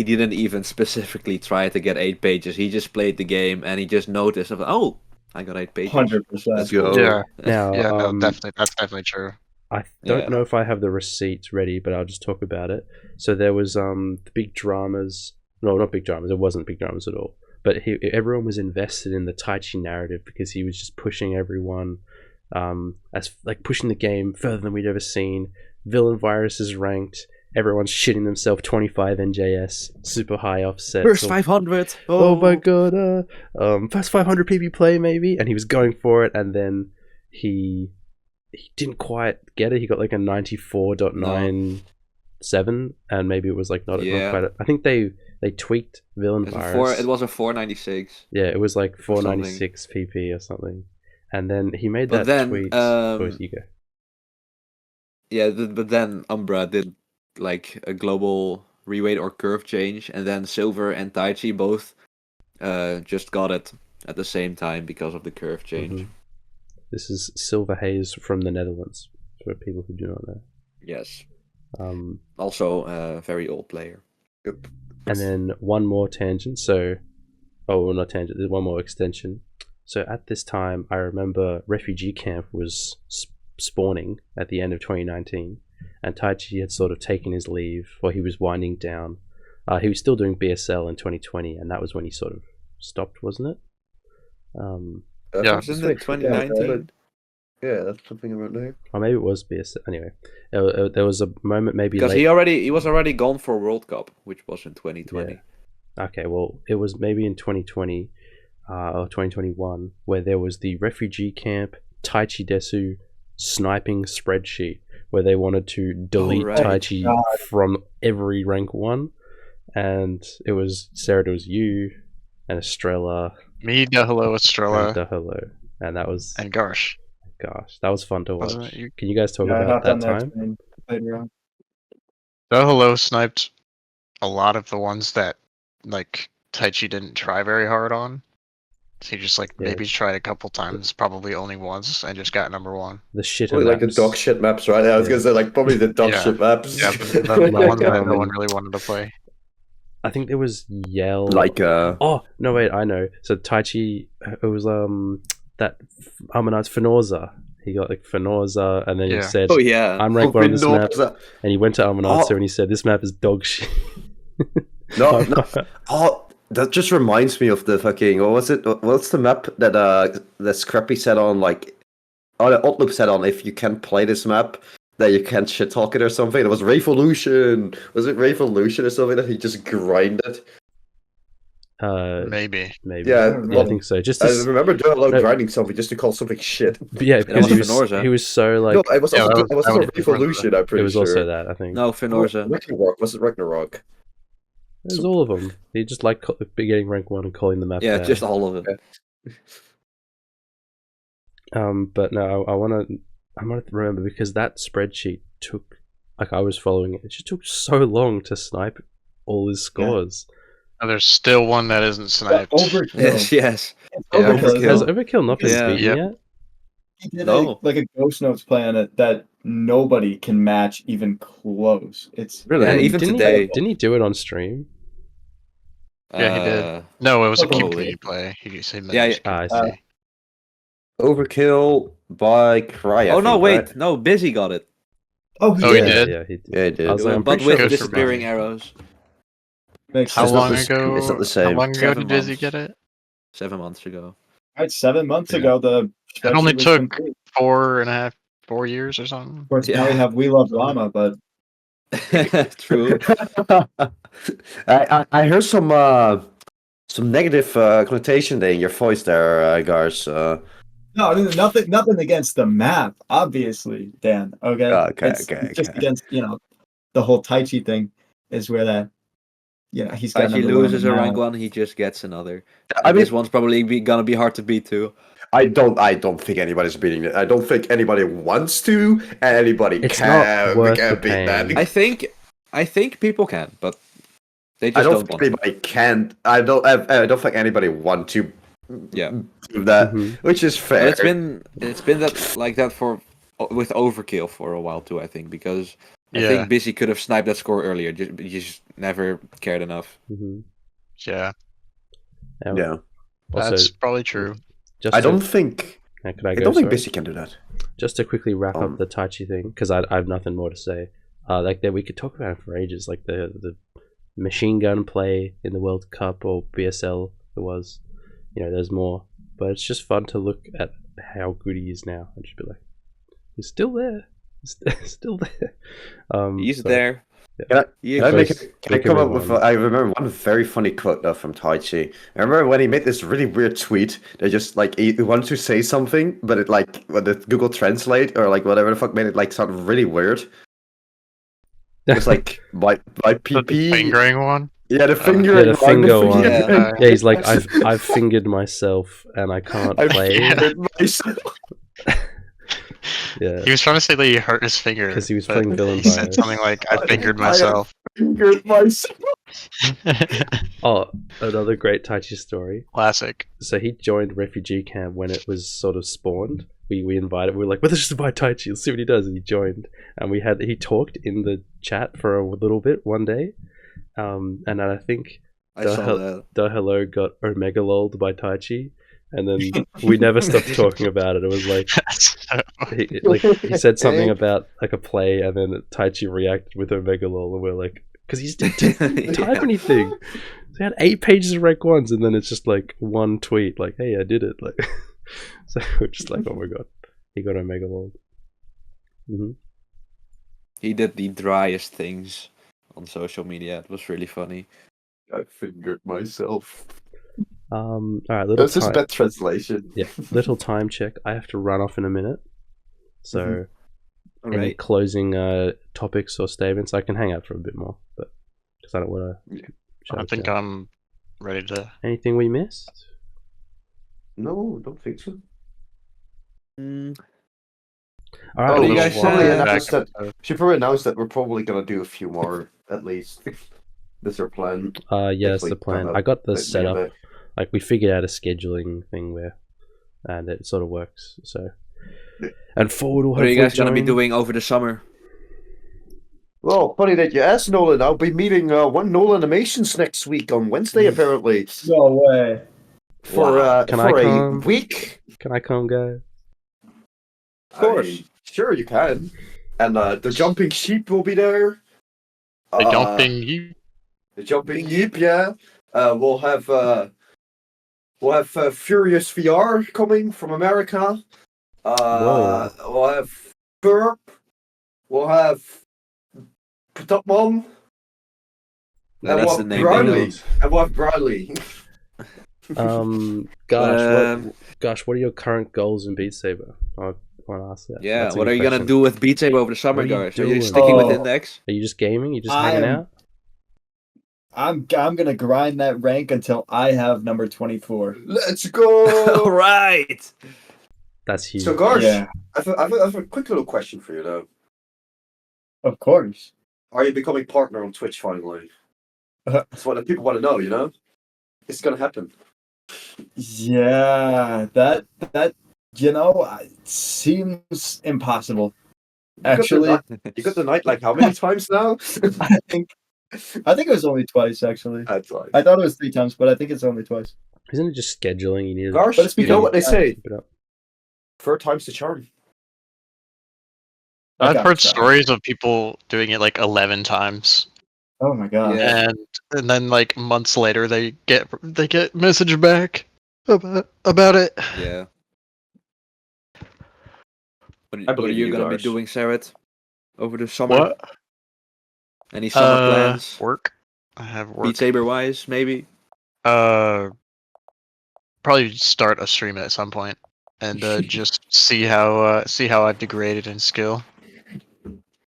didn't even specifically try to get 8 pages. He just played the game and he just noticed, oh, I got 8 pages. 100%. Let's go. Yeah. Now, Yeah, no, definitely. That's definitely true. I don't Yeah. know if I have the receipts ready, but I'll just talk about it. So there was the big dramas. No, not big dramas. It wasn't big dramas at all. But everyone was invested in the Taichi narrative because he was just pushing everyone, as like pushing the game further than we'd ever seen. Villain virus is ranked. Everyone's shitting themselves. 25 NJS, super high offset. First 500. Oh my god! First 500 PB play maybe, and he was going for it, and then he didn't quite get it. He got like a 94.97, and maybe it was like not quite. I think they tweaked villain virus. It was a 496. Yeah, it was like 496 PP or something, and then he made But that then, tweet. You go. Yeah, but then Umbra did like a global reweight or curve change, and then Silver and Taichi both just got it at the same time because of the curve change. Mhm. This is Silver Haze from the Netherlands, for people who do not know. Yes. Um, Also a very old player. And then one more tangent. So, not tangent. There's one more extension. So at this time, I remember refugee camp was spawning at the end of 2019, and Taichi had sort of taken his leave, or he was winding down. He was still doing BSL in 2020, and that was when he sort of stopped, wasn't it? Yeah. Wasn't it 2019? Yeah, that's something about there. Or maybe it was BSL. Anyway, there was a moment maybe Because late. he was already gone for World Cup, which was in 2020. Okay, well, it was maybe in 2020 or 2021 where there was the refugee camp Taichi Desu sniping spreadsheet where they wanted to delete right. Taichi from every rank 1, and it was Cerret, it was you and Estrella Me, Hello, and Estrella, Hello, and that was and Garsh. gosh, that was fun to watch. Wasn't it? Can you guys talk Yeah, I about hopped on that that time? train later on. Hello sniped a lot of the ones that like Taichi didn't try very hard on. He just maybe tried a couple times, probably only once, and just got number 1. The shit Probably like the maps. dog shit maps, right? I was gonna say like probably the dog Yeah. shit maps. Yeah, the ones that no one really wanted to play. I think there was Yell. Oh no, wait, I know. So Taichi, it was that Armanard's Fenosa. He got like Fenosa, and then he Yeah. said, Oh yeah. "I'm rank 1 on this map," no, and he went to Armanard, and he said, "This map is dog shit." no. Oh, that just reminds me of the fucking. What was it? What's the map that Scrappy said on like? Oh, the Oddloop said on. If you can't play this map, that you can't shit talk it or something. It was Revolution. Was it Revolution or something that he just grinded? Maybe. Yeah, I think so. Just I to, remember doing a lot of grinding something just to call something shit. yeah, because was Fenosa. he was so like. No, it was Yeah, also, that was Revolution. I'm pretty it was sure. also that, I think. No, Fenosa. Ragnarok. Was it Ragnarok? It was all of them. He just liked getting rank 1 and calling the map. Yeah, bad. just all of it. But no, I want to remember, because that spreadsheet took, like, I was following it. It just took so long to snipe all his scores. Oh, there's still one that isn't sniped. Overkill. Yes. Yeah, Overkill. Has Overkill not been Yeah. beaten Yep. yet? He did No. a Ghost Notes play on it that nobody can match even close. It's Really? And Even didn't today. didn't he do it on stream? Yeah, he did. Uh, No, it was a Probably. community play. He said Yeah, yeah. I Uh, see. Overkill by Cry. I Oh no! think, Wait, right? no. Busy got it. oh, Oh, he yeah. did? Yeah, he did. Yeah, he did. I was like, I'm But pretty with sure it was for disappearing Busy. arrows. Makes How It's not long the s- ago? it's not the How same. long ago 7 did Busy months. get it? 7 months ago. Right, 7 months Yeah. ago, the It only spreadsheet was took complete. 4 years or something. Of course, now we have We Love Llama, but True. I heard some negative connotation there in your voice there, Garsh. no, nothing against the map, obviously, Dan. Okay, Okay, it's okay, just okay. against the whole Taichi thing is where that he's got If he number one on loses the a rank map. 1, he just gets another. I And mean, this one's probably gonna be hard to beat too. I don't think anybody's beating it. I don't think anybody wants to, and anybody It's can, not worth the beat that. pain. I think people can, but they I just don't don't think want to. anybody can. I don't think anybody want to. Yeah. Do that, Mhm. which is fair. And it's been that like that with Overkill for a while too. I think because I Yeah. think Busy could have sniped that score earlier. You just never cared enough. Mhm. Yeah, Yeah, Also, that's probably true. just I to- don't think. Could I I go? don't think Sorry? Busy can do that. Just to quickly wrap up Um, the Taichi thing, because I have nothing more to say. Like that, we could talk about it for ages. Like the machine gun play in the World Cup or BSL. There was, there's more, but it's just fun to look at how good he is now and just be like, he's still there. He's still there. He's so- there. Can I, He can I, make exists. it, can I Don't come give up me with? one. I remember one very funny quote from Taichi. I remember when he made this really weird tweet that just like he wanted to say something, but it like when the Google Translate or like whatever the fuck made it like sound really weird. It's like my The PP. fingering one. Yeah, the finger. Yeah, the finger one. Yeah. Yeah, he's like, I've fingered myself and I can't I play. fingered myself. Yeah, He was trying to say that he hurt his finger 'Cause he was but playing Villain He said Virus. something like, "I fingered I have myself." Fingered myself. Oh, another great Taichi story. Classic. So he joined refugee camp when it was sort of spawned. We invited. We were like, "Well, let's just invite Taichi. Let's see what he does." And he joined, and he talked in the chat for a little bit one day, and then I think I saw that. the hello got omega lolled by Taichi, and then we never stopped talking about it. It was like he said something about like a play, and then Taichi reacted with omega lol, and we're like, because he didn't type anything. So he had 8 pages of rec ones, and then it's just like one tweet, like, "Hey, I did it." Like, so we're just like, "Oh my god, he got omega lol." Mm-hmm. He did the driest things on social media. It was really funny. I fingered myself. All right, little That's just time. bad translation. Yeah, little time check. I have to run off in a minute. So, All any right. closing topics or statements? I can hang out for a bit more, but because I don't want to. I think I'm ready to. Anything we missed? No, don't think so. Mm, All Oh, right, do you little guys while. probably back announce that. episode. Should probably announce that we're probably gonna do a few more at least. That's our plan. Yeah, that's If we the plan. don't I got the have- setup. Like we figured out a scheduling thing where, and it sort of works. So, and forward will What are you hopefully guys gonna be join. doing over the summer? Well, funny that you asked, Nolan. I'll be meeting one Nolanimations next week on Wednesday, apparently, No way. for Wow. Can for I a come? week. Can I come, guys? Of course, sure you can. And the jumping sheep will be there. The jumping you. The jumping sheep, yeah. We'll have Furious VR coming from America. Whoa. We'll have Burp. We'll have Putupmon. And That's we'll the have name. Bradley. And we'll have Bradley. Gosh, what are your current goals in Beat Saber? I want to ask that. Yeah, That's a what good are you gonna question. do with Beat Saber over the summer, What are you guys? Are you doing? sticking with Oh. Index? Are you just gaming? You just I hanging am- out? I'm gonna grind that rank until I have number 24. Let's go! right. That's huge. So, Garsh, Yeah, I have a quick little question for you, though. of course. Are you becoming partner on Twitch finally? That's what the people want to know, you know? It's gonna happen. Yeah, that seems impossible. Actually, You got the knight like how many times now? I think it was only twice. Actually, That's right. I thought it was 3 times, but I think it's only twice. Isn't it just scheduling? You need to Garsh, But it's you know what they say? keep it up. Third time's the charm. I I've got heard that. stories of people doing it like 11 times, Oh my god. Yeah. and then like months later they get message back about it. Yeah. What, I what are believe you you, gonna be Garsh. doing, Cerret, over the summer? What? Any summer plans? Work. I have work. Beat Saber wise, maybe. Probably start a stream at some point, and just see how I've degraded in skill.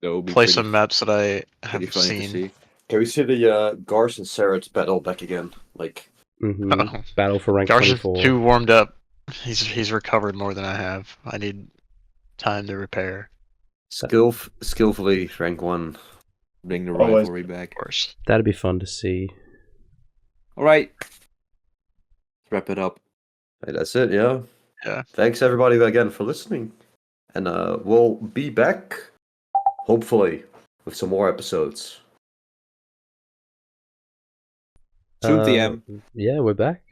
That would be Play pretty, some maps that I pretty have funny to seen. see. Can we see the Garsh and Cerret battle back again? Like, Oh. Battle for rank Garsh is 24. too warmed up. He's recovered more than I have. I need time to repair. skillfully rank 1. Bring the Always. rivalry back. Of course. That'd be fun to see. All right. Let's wrap it up. Hey, that's it, yeah. Yeah. Thanks everybody again for listening. And we'll be back, hopefully, with some more episodes. Soon, TM. Yeah, we're back.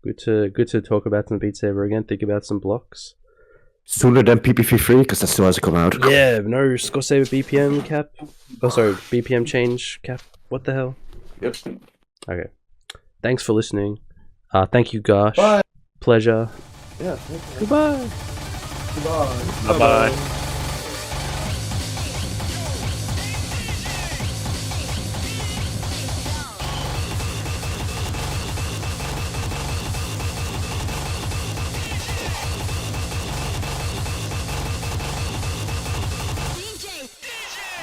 Good to talk about some Beat Saber again. Think about some blocks. Sooner than PP3, because that still hasn't come out. Yeah, no Scoresaber BPM cap. Oh, sorry, BPM change cap. What the hell? Yep. Okay. Thanks for listening. Thank you, Garsh. Bye. Pleasure. Yeah. Goodbye. Goodbye. Bye bye.